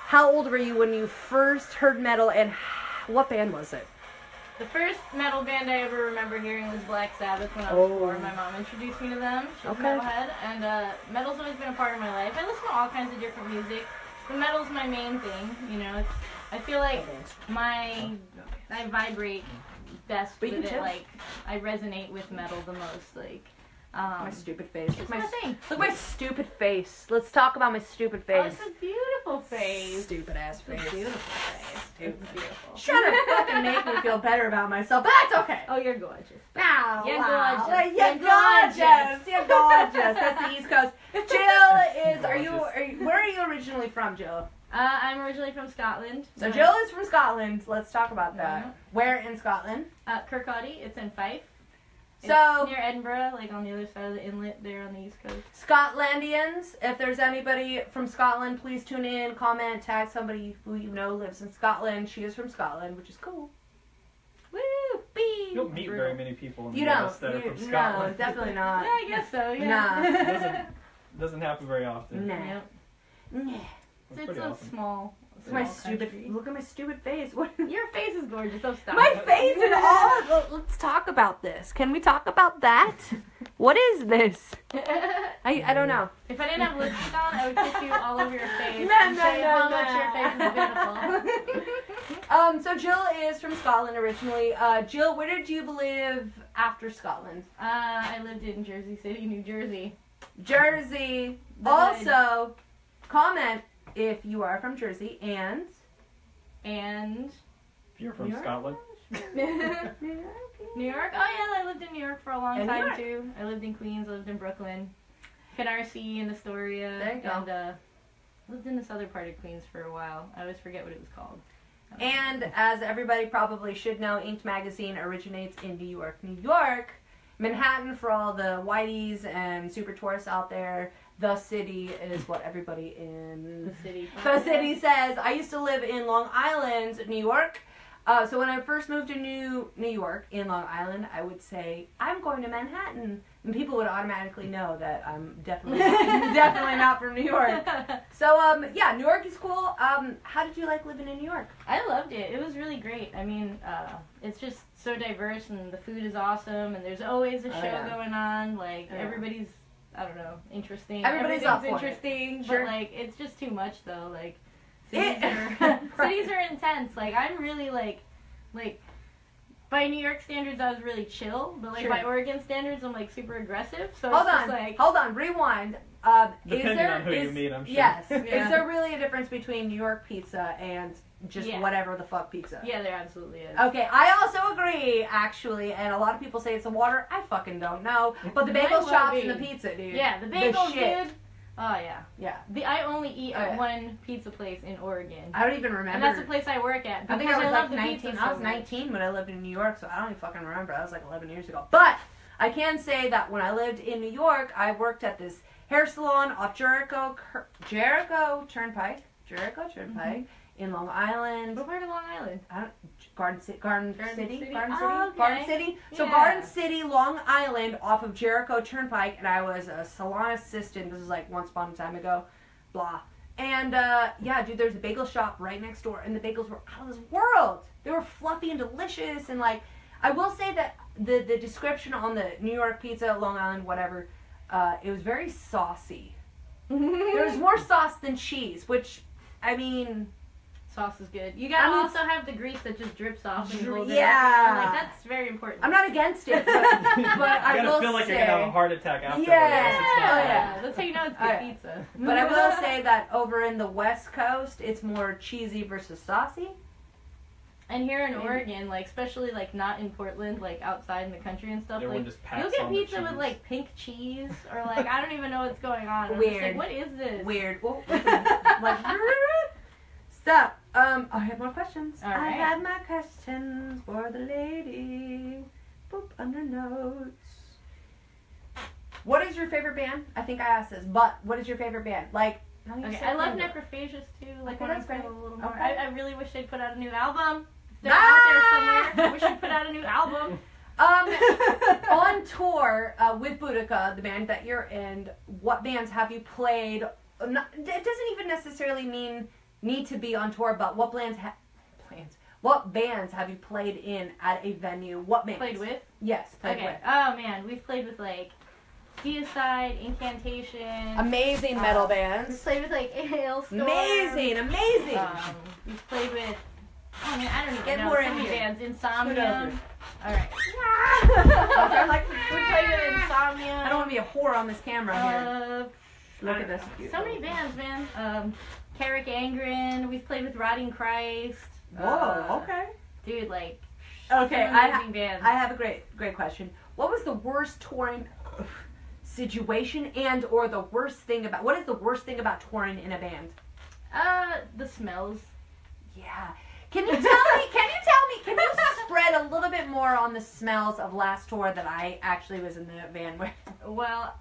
how old were you when you first heard metal, and what band was it? The first metal band I ever remember hearing was Black Sabbath when I was 4. My mom introduced me to them. She's a metalhead, and metal's always been a part of my life. I listen to all kinds of different music. The metal's my main thing, you know. I feel like I vibrate best with it. Like, I resonate with metal the most. Like, my stupid face. It's my thing. Look at my stupid face. Let's talk about my stupid face. Oh, it's a beautiful face. Stupid ass face. It's a beautiful face. It's beautiful. Trying to fucking make me feel better about myself, but that's okay. Oh, you're gorgeous. Wow, You're wow. gorgeous. You're gorgeous. You're gorgeous. That's the East Coast. Jill is. Where are you originally from, Jill? I'm originally from Scotland. So Jill is from Scotland. Let's talk about that. Yeah. Where in Scotland? Kirkcaldy. It's in Fife. So It's near Edinburgh, like on the other side of the inlet there on the East Coast. Scotlandians, if there's anybody from Scotland, please tune in, comment, tag somebody who you know lives in Scotland. She is from Scotland, which is cool. Woo! Bee! You don't meet very many people in the You US don't. that are from No, Scotland. definitely not. Yeah, I guess so, yeah. Doesn't happen very often. Nah. Yep. Nah. It's It's pretty a awesome. small My country. stupid. Look at my stupid face. What? Your face is gorgeous, so stop. My face and all. Let's talk about this. Can we talk about that? What is this? I don't know. If I didn't have lipstick on, I would kiss you all over your face No, and no, say no, how no. much your face is beautiful. So Jill is from Scotland originally. Jill, where did you live after Scotland? I lived in Jersey City, New Jersey. Jersey. The Also, comment if you are from Jersey and If you're from New York? Scotland. New York? Oh yeah, I lived in New York for a long And New time York. too. I lived in Queens, I lived in Brooklyn, Canarsie and Astoria. There you go. And lived in this other part of Queens for a while. I always forget what it was called. And as everybody probably should know, Inked Magazine originates in New York. New York, Manhattan for all the whiteys and super tourists out there. The city is what everybody in The city. the city says. I used to live in Long Island, New York. So when I first moved to New York in Long Island, I would say, I'm going to Manhattan. And people would automatically know that I'm definitely definitely not from New York. So, yeah, New York is cool. How did you like living in New York? I loved it. It was really great. I mean, it's just so diverse and the food is awesome and there's always a show yeah. going on. Like, Yeah. everybody's, I don't know, interesting. Everybody's up for it. interesting, Sure. but, like, it's just too much, though. Like, It- cities are intense. Like, I'm really, like, by New York standards, I was really chill, but, like, Sure. by Oregon standards, I'm, like, super aggressive. So Hold it's on, just, like, hold on, rewind. Depending on who you meet, I'm sure. Yes. Yeah. Is there really a difference between New York pizza and just Yeah. whatever the fuck pizza? yeah, there absolutely is. Okay, I also agree, actually, and a lot of people say it's the water. I fucking don't know. But the Might bagel well shops be. and the pizza, dude. Yeah, the bagels, shit. dude. Oh, yeah. Yeah. I only eat Oh, at yeah. one pizza place in Oregon. I don't even remember. And that's the place I work at. I think because I was love like the 19. pizza I so was much. 19 when I lived in New York, so I don't even fucking remember. That was like 11 years ago. But I can say that when I lived in New York, I worked at this hair salon off Jericho Turnpike. Jericho Turnpike in Long Island. What part of Long Island? Garden City. Oh, okay. Garden City. So Yeah. Garden City, Long Island, off of Jericho Turnpike, and I was a salon assistant. This is like once upon a time ago, blah. And yeah, dude, there's a bagel shop right next door, and the bagels were out of this world. They were fluffy and delicious, and like, I will say that the description on the New York pizza, Long Island, whatever, it was very saucy. There was more sauce than cheese, which, I mean, Sauce is good. You gotta also have the grease that just drips off. And hold it yeah. up. Like, that's very important. I'm not against it, but I You will gotta feel like say, you're gonna have a heart attack afterwards. Yeah. It's not Oh, bad. yeah. That's how you know it's good Alright. pizza. but I will say that over in the West Coast, it's more cheesy versus saucy. And here in Maybe. Oregon, like especially like not in Portland, like outside in the country and stuff, Everyone like just packs you'll get on the pizza with cheese. like pink cheese or like I don't even know what's going on. I'm Weird. just like, what is this? Weird. Oh, like, stop. I have more questions. All I right. have my questions for the lady. Boop, under notes. What is your favorite band? I think I asked this, but what is your favorite band? Like, no, you Okay, said I love Panda. Necrophagus too. Like Okay, when I that's feel great. a little more. Okay. I really wish they'd put out a new album. If they're Ah! out there somewhere. I wish they'd put out a new album. On tour with Boudica, the band that you're in, what bands have you played? It doesn't even necessarily need to be on tour, but what what bands have you played in at a venue? What bands? Played with? Yes, played Okay. with. Oh man, we've played with like Deicide, Incantation. Amazing metal We've bands. played with like Hailstorm. Amazing. We've played with. Oh man, I don't even Get know. more So in many here. bands. Scoot Insomnia. over. All right. I'm like, We played with Insomnia. I don't want to be a whore on this camera here. Look at this. So many bands, man. Carrick Angren. We've played with Rotting Christ. Whoa. Okay. Dude, like. Okay. some amazing bands. I have a great question. What was the worst touring situation and or the worst thing about? What is the worst thing about touring in a band? The smells. Yeah. Can you tell me? Can you spread a little bit more on the smells of last tour that I actually was in the van with? Well,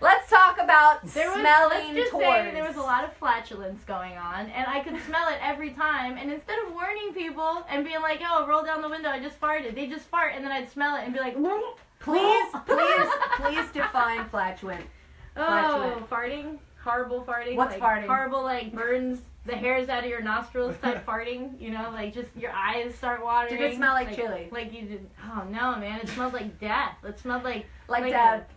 Let's talk about let's smelling just tours. say there was a lot of flatulence going on, and I could smell it every time. And instead of warning people and being like, "Oh, roll down the window, I just farted," they just fart, and then I'd smell it and be like, Please define flatulent. "Oh, farting, horrible farting. What's like, farting? Horrible, like burns the hairs out of your nostrils type farting. You know, like just your eyes start watering. Did it smell like chili? Like you did? Oh no, man! It smelled like death. It smelled like that.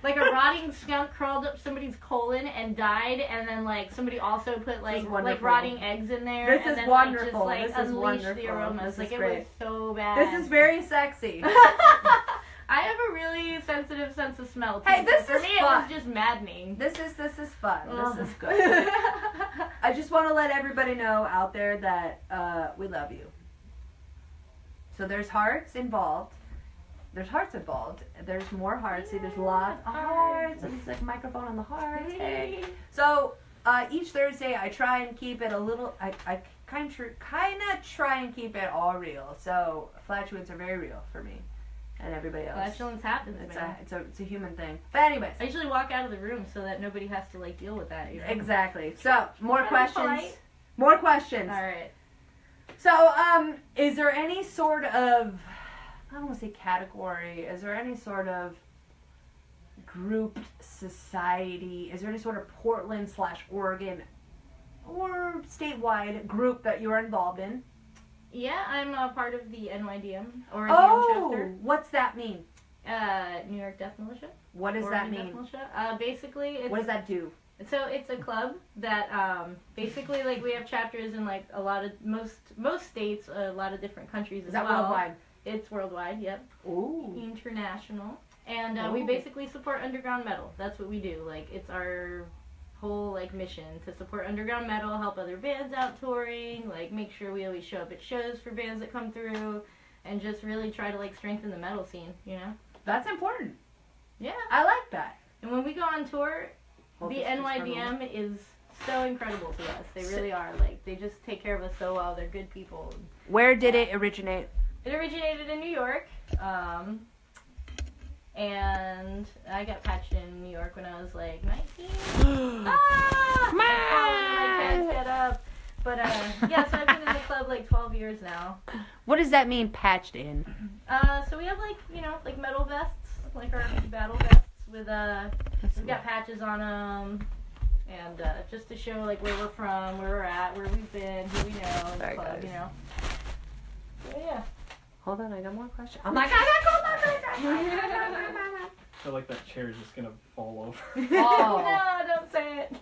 Like a rotting skunk crawled up somebody's colon and died, and then like somebody also put like rotting eggs in there. This and is then, wonderful. Like, just, like, This is unleashed wonderful. the aromas. This Like is it great. was so bad. This is very sexy. I have a really sensitive sense of smell too. Hey, this so for is me fun. it was just maddening. This is fun. Ugh. This is good. I just want to let everybody know out there that we love you. So there's hearts involved. There's hearts involved. There's more hearts. See, there's lots of hearts. And it's like a microphone on the hearts. Hey. So each Thursday, I try and keep it a little. I kind of try and keep it all real. So flatulence are very real for me and everybody else. Flatulence happens, man. It's a human thing. But anyways, I usually walk out of the room so that nobody has to like deal with that. You know? exactly. So more Kinda questions. polite. More questions. All right. So is there any sort of, I don't want to say category, is there any sort of grouped society, is there any sort of Portland/Oregon or statewide group that you're involved in? Yeah, I'm a part of the NYDM or Oh, what's that mean? New York Death Militia. What does Oregon that Death mean? Militia. Basically, it's, What does that do? so it's a club that basically like we have chapters in like a lot of most states, a lot of different countries Is as that well. worldwide? It's worldwide. Yep. Ooh. International. And we Ooh. basically support underground metal. That's what we do. Like it's our whole like mission to support underground metal, help other bands out touring, like make sure we always show up at shows for bands that come through, and just really try to like strengthen the metal scene, you know? That's important. Yeah. I like that. And when we go on tour, Hold the this for a moment. NYDM is so incredible to us. They really are. Like they just take care of us so well. They're good people. Where did it originate? It originated in New York. And I got patched in New York when I was like 19. I can't get up. But yeah, so I've been in the club like 12 years now. What does that mean, patched in? So we have like, like metal vests, like our battle vests with we've got patches on them. And just to show like where we're from, where we're at, where we've been, who we know in the club, So yeah. Hold on, I got more questions. I'm like, I got more questions. I feel like that chair is just gonna fall over. Oh. No, don't say it.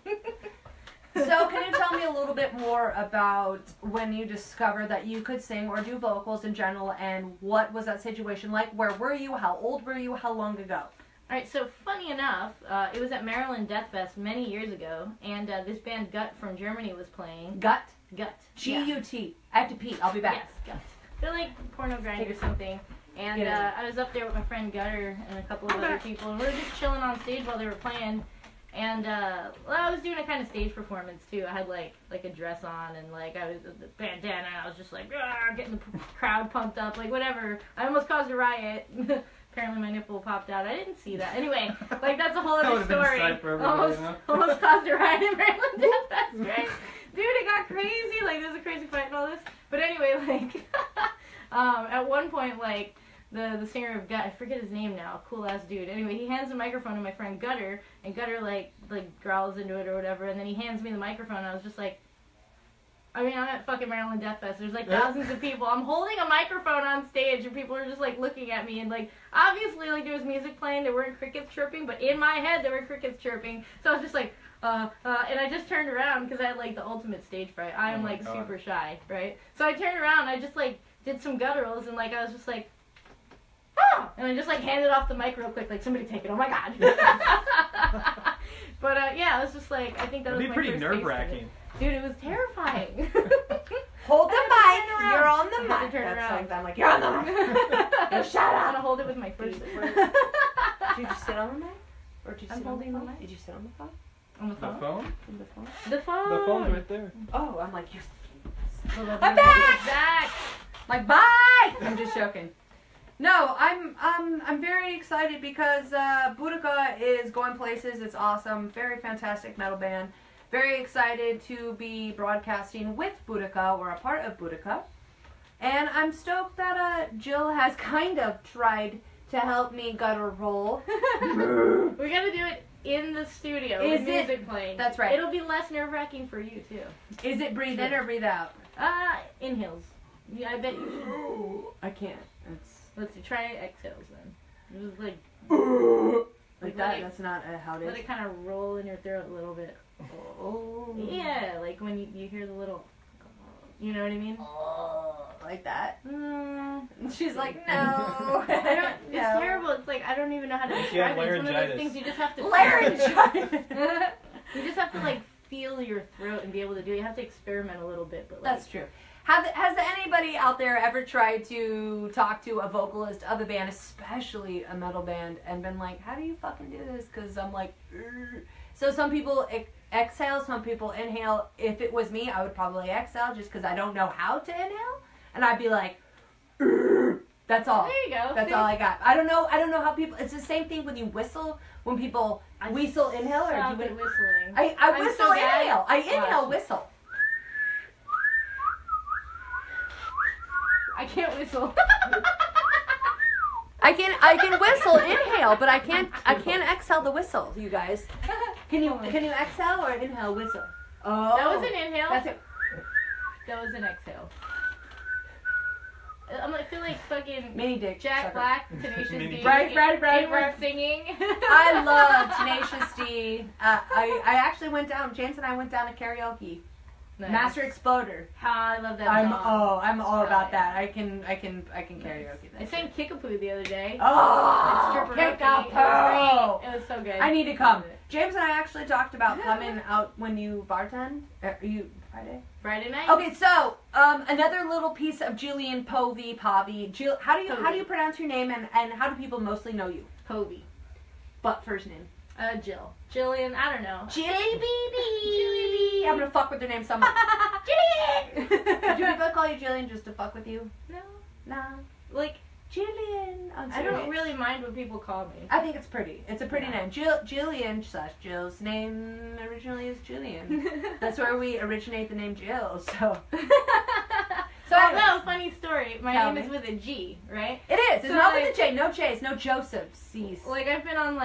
So can you tell me a little bit more about when you discovered that you could sing or do vocals in general, and what was that situation like? Where were you? How old were you? How long ago? Alright, so funny enough, it was at Maryland Death Fest many years ago, and this band Gut from Germany was playing. Gut? Gut. G-U-T. I have to pee. I'll be back. Yes, Gut. They're like porno grind or something. And I was up there with my friend Gutter and a couple of other people, and we were just chilling on stage while they were playing. And I was doing a kind of stage performance too. I had like a dress on, and like I was the bandana. I was just like getting the crowd pumped up, like whatever. I almost caused a riot. Apparently my nipple popped out. I didn't see that. Anyway, like that's a whole other story. Almost caused a riot in Maryland Death Fest, right? Dude, it got crazy. Like there's a crazy fight and all this. But anyway, like at one point, like the singer of Gut, I forget his name now, cool ass dude. Anyway, he hands the microphone to my friend Gutter, and Gutter like growls into it or whatever, and then he hands me the microphone, and I was just like, I mean, I'm at fucking Maryland Death Fest. There's like thousands of people. I'm holding a microphone on stage, and people are just like looking at me, and like obviously like there was music playing, there weren't crickets chirping, but in my head there were crickets chirping. So I was just like, and I just turned around because I had like the ultimate stage fright. I am like super shy, right? So I turned around, and I just like did some gutturals, and like I was just like, and I just like handed off the mic real quick, like somebody take it. Oh my god! But yeah, it was just like I think that was my pretty first nerve-wracking. Dude, it was terrifying. Hold the mic. You're on the I had mic. to turn That's around. like I'm like you're on the mic. No, shut I'm up. gonna hold it with my feet. Did you sit on the mic? Or did you I'm sit holding on the the phone? mic. Did you sit on the phone? On the The phone? phone? On the phone? The phone. The phone's right there. Oh, I'm like you. I'm back. Like bye. I'm just joking. No, I'm very excited because Boudica is going places. It's awesome. Very fantastic metal band. Very excited to be broadcasting with Boudica. We're a part of Boudica. And I'm stoked that Jill has kind of tried to help me gutter roll. We gotta do it in the studio with music playing. That's right. It'll be less nerve-wracking for you too. Is it breathe in or breathe out? Inhales. Yeah, I bet you should. I can't. Let's see, try exhales then. Just like that. That's not how it is. Let it kind of roll in your throat a little bit. Oh. Yeah, like when you hear the little, you know what I mean? Like that. Mm. She's like, no. It's terrible. It's like I don't even know how to describe it. It's one of those things you just have to. Laryngitis. You just have to like feel your throat and be able to do it. You have to experiment a little bit, but like, That's true. Has anybody out there ever tried to talk to a vocalist of a band, especially a metal band, and been like, how do you fucking do this? Because I'm like, Urgh. So some people exhale, some people inhale. If it was me, I would probably exhale just because I don't know how to inhale. And I'd be like, Urgh. That's all. There you go. That's all I got. I don't know how people, it's the same thing when you whistle, when people whistle, inhale, or do you whistling? I whistle, so inhale. I inhale, Watch. whistle. I can't whistle. I can whistle, inhale, but I can't exhale the whistle, you guys. Can you exhale or inhale whistle? Oh. That was an inhale. That's it. That was an exhale. I feel like fucking Mini dick. Jack sucker. Black, Tenacious D. Right. Inward singing. I love Tenacious D. I actually went down. James and I went down to karaoke. Nice. Master Exploder. How I love that song. I'm all about that. I can karaoke that. I sang Kickapoo the other day. Oh, Kickapoo! It was so good. I need to come. James and I actually talked about coming out when you bartend. Friday night. Okay, so another little piece of Jillian Povey. Jill, how do you pronounce your name, and how do people mostly know you? Povey. But first name. Jill. Jillian, I don't know. Jilly BB. I'm gonna fuck with their name so much. Jillian. Do people call you Jillian just to fuck with you? No. Nah. Like, Jillian. I don't really mind what people call me. I think it's pretty. It's a pretty name. Jillian / Jill's name originally is Jillian. That's where we originate the name Jill. So. No, funny story. My name is with a G, right? It is. It's not with a J. No J's. No Joseph's. Like I've been on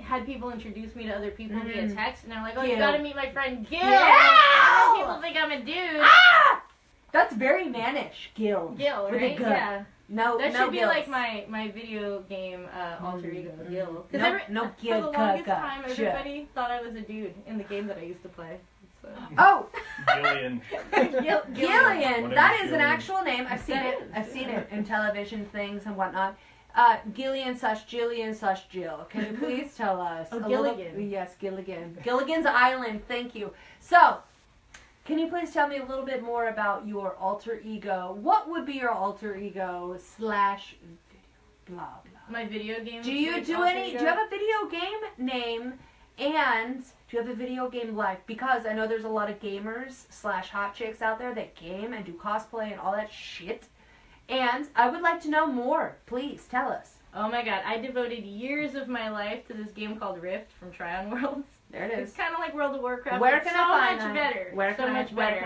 had people introduce me to other people via text, and they're like, "Oh, you gotta meet my friend Gil." Yeah! People think I'm a dude. Ah! That's very mannish, Gil. Gil, right? Yeah. No, that should be Gils. like my video game alter ego, Gil. No, Gil. For the longest time, everybody thought I was a dude in the game that I used to play. So. Oh, Gillian. Gillian. That is an actual name. I've seen it. I've seen it in television things and whatnot. Gillian / Jillian / Jill. Can you please tell us? Gilligan. Yes, Gilligan. Gilligan's Island. Thank you. So. Can you please tell me a little bit more about your alter ego? What would be your alter ego / blah blah? My video game. Do you have a video game name, and do you have a video game life? Because I know there's a lot of gamers / hot chicks out there that game and do cosplay and all that shit. And I would like to know more. Please tell us. Oh my god, I devoted years of my life to this game called Rift from Try-On Worlds. There it is. It's kind of like World of Warcraft. Where can I find so much better. Where can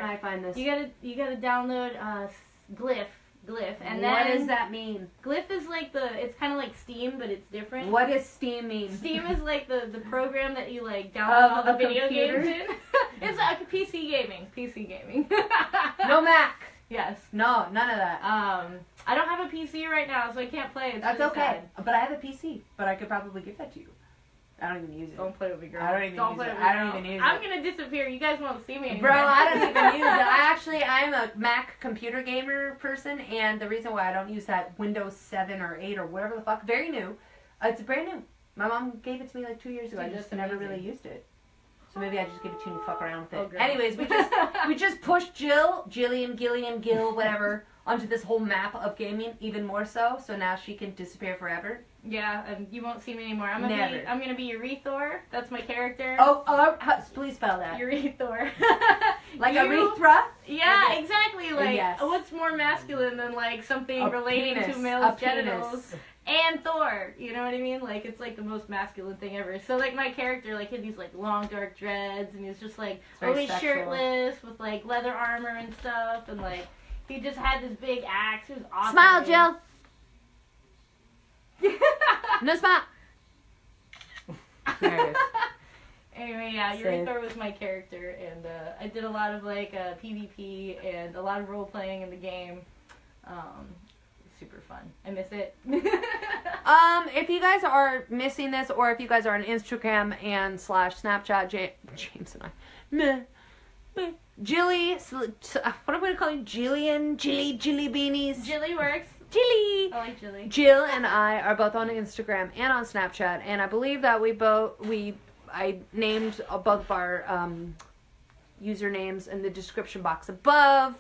I find this? You gotta download Glyph, and then what does that mean? Glyph is like it's kind of like Steam, but it's different. What does Steam mean? Steam is like the program that you like download all the video games in. It's like PC gaming. No Mac. Yes. No, none of that. I don't have a PC right now, so I can't play. It's That's really okay. sad. But I have a PC. But I could probably give that to you. I don't even use it. Don't play with me, girl. I don't even use it. I'm gonna disappear. You guys won't see me anymore. Bro, I don't even use it. I'm a Mac computer gamer person, and the reason why I don't use that Windows 7 or 8 or whatever the fuck, very new. It's brand new. My mom gave it to me like 2 years ago. I just never really used it. So maybe I just give it to you and fuck around with it. Anyways, we just pushed Jillian, Gil, whatever, onto this whole map of gaming even more so. So now she can disappear forever. Yeah, you won't see me anymore. I'm gonna be Urethor. That's my character. Please spell that. Urethor. Like urethra? Yeah, exactly. Like, yes. What's more masculine than like something relating to male's genitals? And Thor, you know what I mean? Like, it's like the most masculine thing ever. So like my character, like, had these like long dark dreads, and he was just like always shirtless with like leather armor and stuff, and like he just had this big axe. It was awesome. Smile, Jill. No smile. There it is. Anyway, yeah, Urethor was my character, and I did a lot of like PvP and a lot of role playing in the game. Super fun. I miss it. If you guys are missing this, or if you guys are on Instagram and / Snapchat, James and I, Jilly, what am I going to call you? Jillian, Jilly Beanies. Jilly works. Jilly. I like Jilly. Jill and I are both on Instagram and on Snapchat, and I believe that I named both of our usernames in the description box above.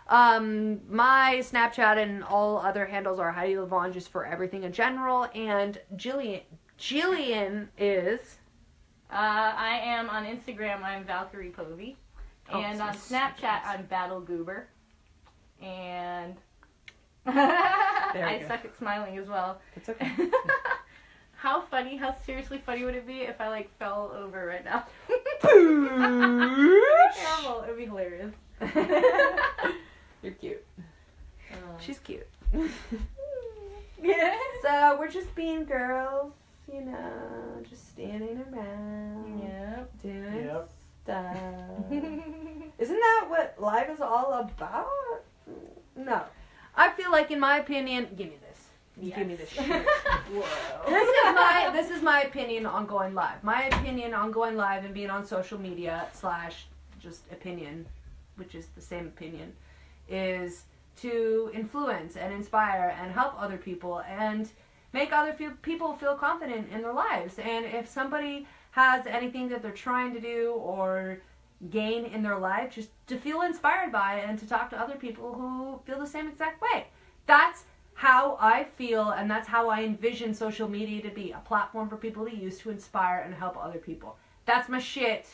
My Snapchat and all other handles are Heidi Lavon, just for everything in general. And Jillian is... I am on Instagram, I'm Valkyrie Povey. And on Snapchat, I'm Battle Goober. And... I suck at smiling as well. It's okay. How seriously funny would it be if I like fell over right now? Terrible. It would be hilarious. You're cute. She's cute. Yeah. So we're just being girls, you know, just standing around. Yep. Doing stuff. Isn't that what life is all about? No. I feel like, in my opinion, give me this. Yes. Give me this shit. Whoa. This is my opinion on going live. My opinion on going live and being on social media / just opinion, which is the same opinion, is to influence and inspire and help other people and make other people feel confident in their lives. And if somebody has anything that they're trying to do or gain in their life, just to feel inspired by it and to talk to other people who feel the same exact way. That's how I feel, and that's how I envision social media to be. A platform for people to use to inspire and help other people. That's my shit.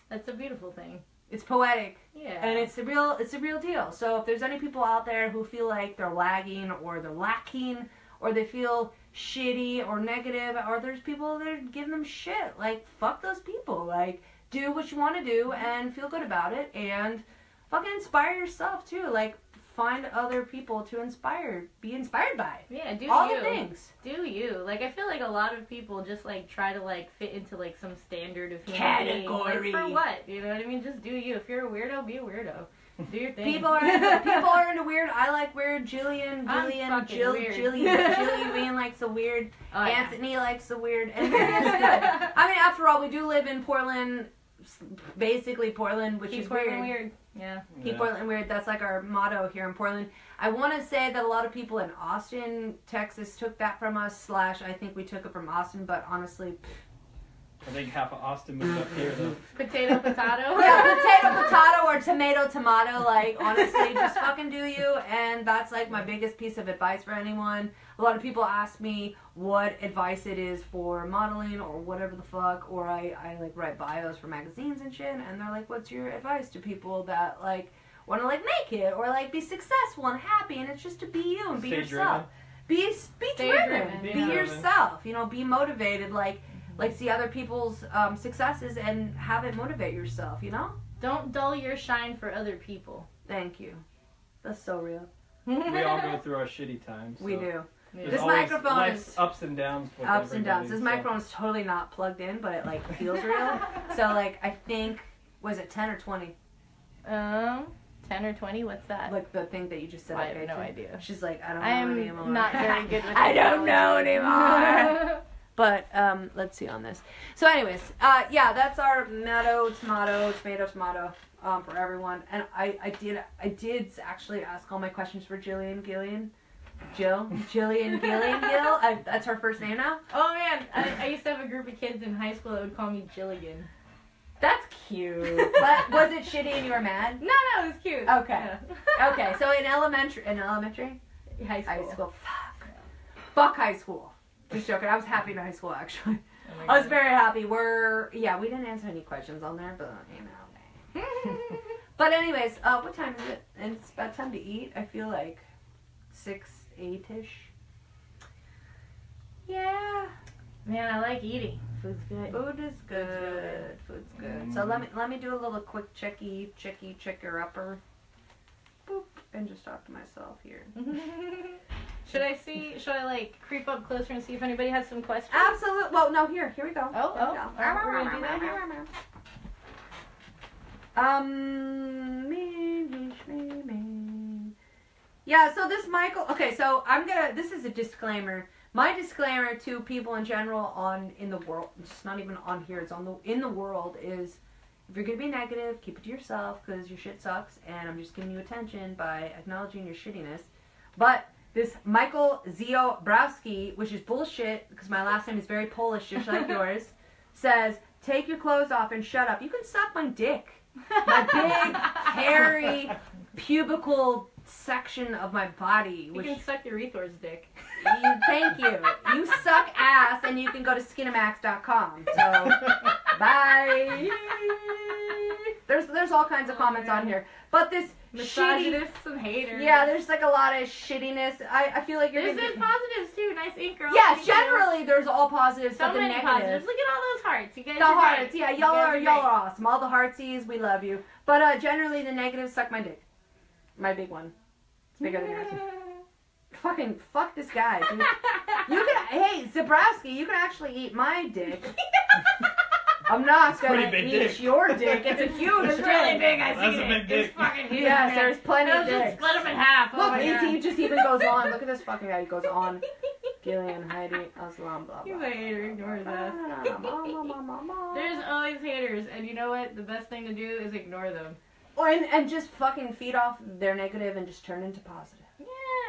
That's a beautiful thing. It's poetic. Yeah. Yeah. And it's a real deal. So if there's any people out there who feel like they're lagging or they're lacking or they feel shitty or negative, or there's people that are giving them shit, like, fuck those people. Like, do what you want to do and feel good about it, and fucking inspire yourself too. Like, find other people to be inspired by. Yeah, do all you. the things. Do you. Like, I feel like a lot of people just, like, try to, like, fit into, like, some standard of human being. Category. Like, for what? You know what I mean? Just do you. If you're a weirdo, be a weirdo. Do your thing. People are into weird. I like weird. Jillian, Julian likes the weird. Oh, yeah. Anthony likes the weird. And it's good. I mean, after all, we do live in Portland, basically Portland, which Keep is Portland weird. Yeah. Keep Portland weird. That's like our motto here in Portland. I want to say that a lot of people in Austin, Texas took that from us, / I think we took it from Austin, but honestly, I think half of Austin moved up here, though. Potato. yeah, potato, or tomato. Like, honestly, just fucking do you. And that's like my biggest piece of advice for anyone. A lot of people ask me what advice it is for modeling or whatever the fuck, or I like write bios for magazines and shit, and they're like, what's your advice to people that like want to like make it or like be successful and happy? And it's just to be you and be Stay yourself. Driven. Be Stay driven. driven. Be yourself. You know, be motivated. Like see other people's successes and have it motivate yourself. You know. Don't dull your shine for other people. Thank you. That's so real. We all go through our shitty times. So We do. Yeah. This always microphone life's is ups and downs. With ups and downs. everybody, This so. microphone is totally not plugged in, but it like feels real. So like I think, was it 10 or 20? 10 or 20? What's that? Like the thing that you just said. I okay have no to. idea. She's like, I don't I know am anymore. not very good with I don't know technology. anymore. But let's see on this. So anyways, yeah, that's our tomato for everyone. And I did actually ask all my questions for Jillian Gillian. That's her first name now. Oh man, I used to have a group of kids in high school that would call me Jilligan. That's cute. But was it shitty and you were mad? No, it was cute. Okay. Yeah. Okay, so in elementary, High school. high school, fuck high school. Just joking. I was happy in high school actually. I was very happy. We didn't answer any questions on there, but you know. But anyways, what time is it? And it's about time to eat. I feel like 6, 8-ish. Yeah. Man, I like eating. Food's good. Food is good. Food's good. So let me do a little quick checker upper. Boop. And just talk to myself here. Should I like creep up closer and see if anybody has some questions? Absolutely. Well, no, here we go. Oh, Here we go. all right, we're gonna do that here. Yeah, so this Michael, okay, so this is a disclaimer. My disclaimer to people in general in the world, it's not even on here, it's in the world, is if you're going to be negative, keep it to yourself because your shit sucks and I'm just giving you attention by acknowledging your shittiness. But this Michael Ziobrowski, which is bullshit because my last name is very Polish, just like yours, says, take your clothes off and shut up. You can suck my dick. My big, hairy, pubical section of my body. You can suck your Rethor's dick. Thank you. You suck ass and you can go to skinamax.com. So, bye. There's all kinds of comments on here. But this Misogynists and haters. Yeah, there's like a lot of shittiness. I feel like there's positives too. Nice ink girl. Yes, generally there's all positives. So but the many negatives. positives. Look at all those hearts. You guys The are hearts, great. yeah, y'all are awesome. All the heartsies, we love you. But generally the negatives suck my dick. My big one. It's bigger than yours. Fucking fuck this guy. Dude. Hey, Zabrowski, you can actually eat my dick. I'm not gonna eat your dick. It's a huge It's dick. really big. I That's see a it. big dick. It's fucking huge. Yes, man. there's plenty of Just dicks. split them in half. Look, my God. he just even goes on. Look at this fucking guy. He goes on. Gillian, Heidi, Aslam, blah, blah. He's a hater. Ignore his ass. There's always haters, and you know what? The best thing to do is ignore them. And just fucking feed off their negative and just turn into positive. Yeah,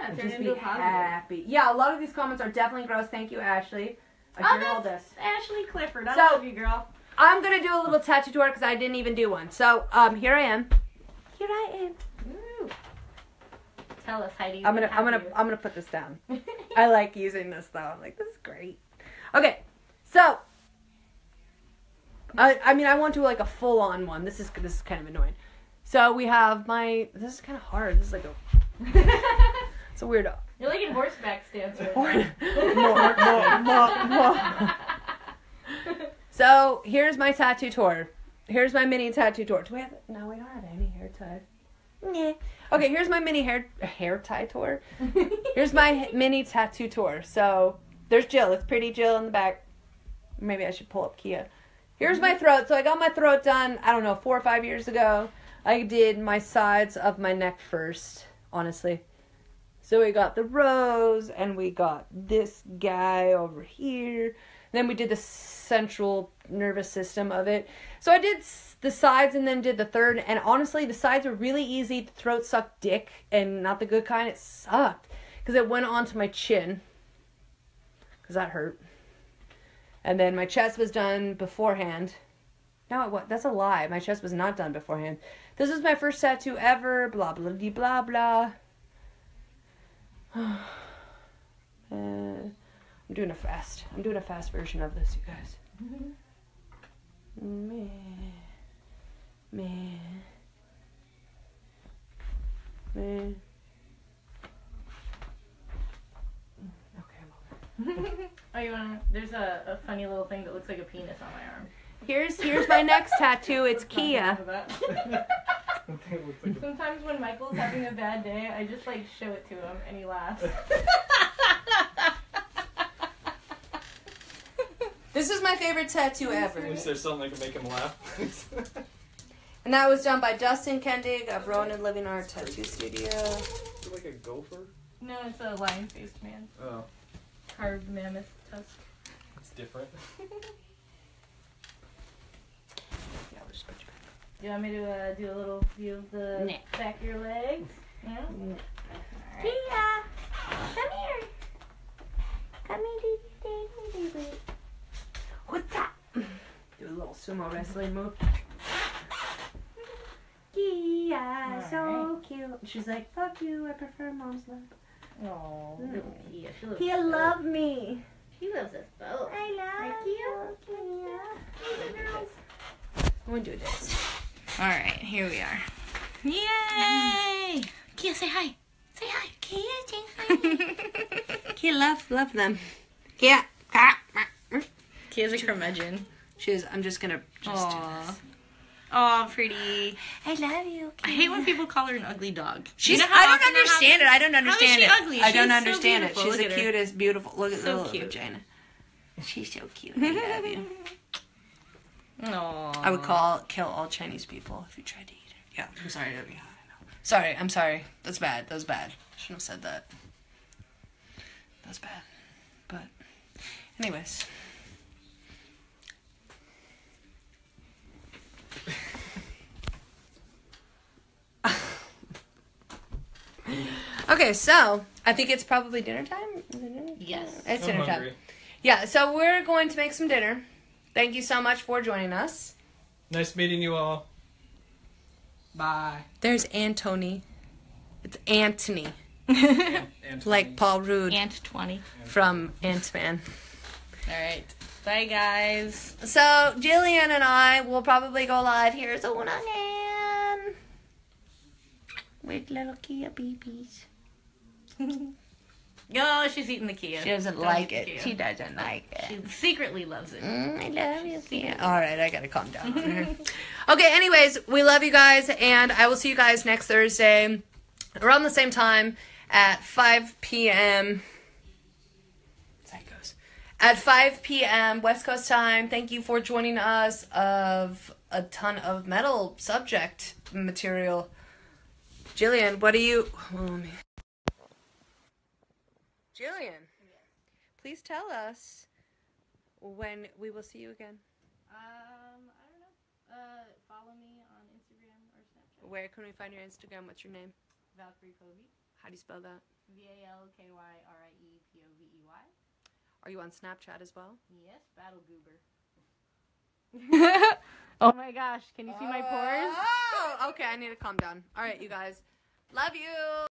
And turn just into be a positive. happy. Yeah, a lot of these comments are definitely gross. Thank you, Ashley. I hear all this. Ashley Clifford. I So- love you, girl. I'm gonna do a little tattoo tour because I didn't even do one. So here I am. Here I am. Ooh. Tell us, Heidi. I'm what have you? gonna put this down. I like using this though. I'm like, this is great. Okay, so I mean I want to do like a full on one. This is kind of annoying. So we have this is kind of hard. This is like it's a weird. You're like in horseback stance right now. So here's my tattoo tour. Here's my mini tattoo tour. No, we don't have any hair tie. Yeah. Okay, here's my mini hair tie tour. Here's my mini tattoo tour. So there's Jill. It's pretty Jill in the back. Maybe I should pull up Kia. Here's my throat. So I got my throat done, I don't know, 4 or 5 years ago. I did my sides of my neck first, honestly. So we got the rose, and we got this guy over here. Then we did the central nervous system of it. So I did the sides and then did the third. And honestly, the sides were really easy. The throat sucked dick, and not the good kind. It sucked because it went onto my chin because that hurt. And then my chest was done beforehand. No, what? That's a lie. My chest was not done beforehand. This is my first tattoo ever. Blah, blah, blah, blah, blah. I'm doing a fast version of this, you guys. Man. Okay, I'm over. Oh, you wanna? There's a funny little thing that looks like a penis on my arm. Here's my next tattoo. It's Kia. Sometimes when Michael's having a bad day, I just like show it to him and he laughs. This is my favorite tattoo ever. At least there's something that can make him laugh. And that was done by Dustin Kendig of Ronan Living Art Tattoo Studio. Is it like a gopher? No, it's a lion-faced man. Oh. Carved mammoth tusk. It's different. Yeah, we'll just put you back. Do you want me to do a little view of the back of your legs? Yeah? No. Kia! Come here. Come here, baby. What's that? Do a little sumo wrestling move. Kia, so cute. She's like, fuck you, I prefer mom's love. Aww, little Kia. She loves Kia, us love both. me. She loves us both. I love Right, you, Kia? Kia. girls. I'm gonna do this. Alright, here we are. Yay! Kia, say hi. Say hi. Kia, say hi. Kia, love them. Kia. Kia's a curmudgeon. I'm just gonna do this. Aw, pretty. I love you, Kia. I hate when people call her an ugly dog. She's. You know I how don't often that understand it. happens? I don't understand it. How is she ugly? I don't She's so understand it. beautiful. She's Look the at her. cutest, beautiful. Look at So the little cute. vagina. She's so cute. I love you. Aww. I would kill all Chinese people if you tried to eat her. Yeah, I'm sorry. Yeah, I know. Sorry, I'm sorry. That's bad. That was bad. Shouldn't have said that. That's bad. But, anyways. Okay, so I think it's probably dinner time. Is it dinner? Yes. It's I'm dinner time. hungry. Yeah, so we're going to make some dinner. Thank you so much for joining us. Nice meeting you all. Bye. There's Antony. It's Anthony. Anthony. Like Paul Rudd Ant 20. from Ant-Man. Alright. Bye, guys. So, Jillian and I will probably go live here soon again. With little Kia babies. Oh, she's eating the Kia. She doesn't Don't like eat the it. Kia. She doesn't like it. She secretly loves it. I love you, Kia. Alright, I gotta calm down over here. Okay, anyways, we love you guys, and I will see you guys next Thursday around the same time at 5 p.m. At 5 p.m. West Coast time. Thank you for joining us of a ton of metal subject material. Jillian, what do you... Jillian, please tell us when we will see you again. I don't know. Follow me on Instagram or Snapchat. Where can we find your Instagram? What's your name? Valkyrie Povey. How do you spell that? VALKYRIEPOVEY. Are you on Snapchat as well? Yes, Battle Goober. Oh my gosh, can you see my pores? Oh, okay, I need to calm down. All right, you guys. Love you.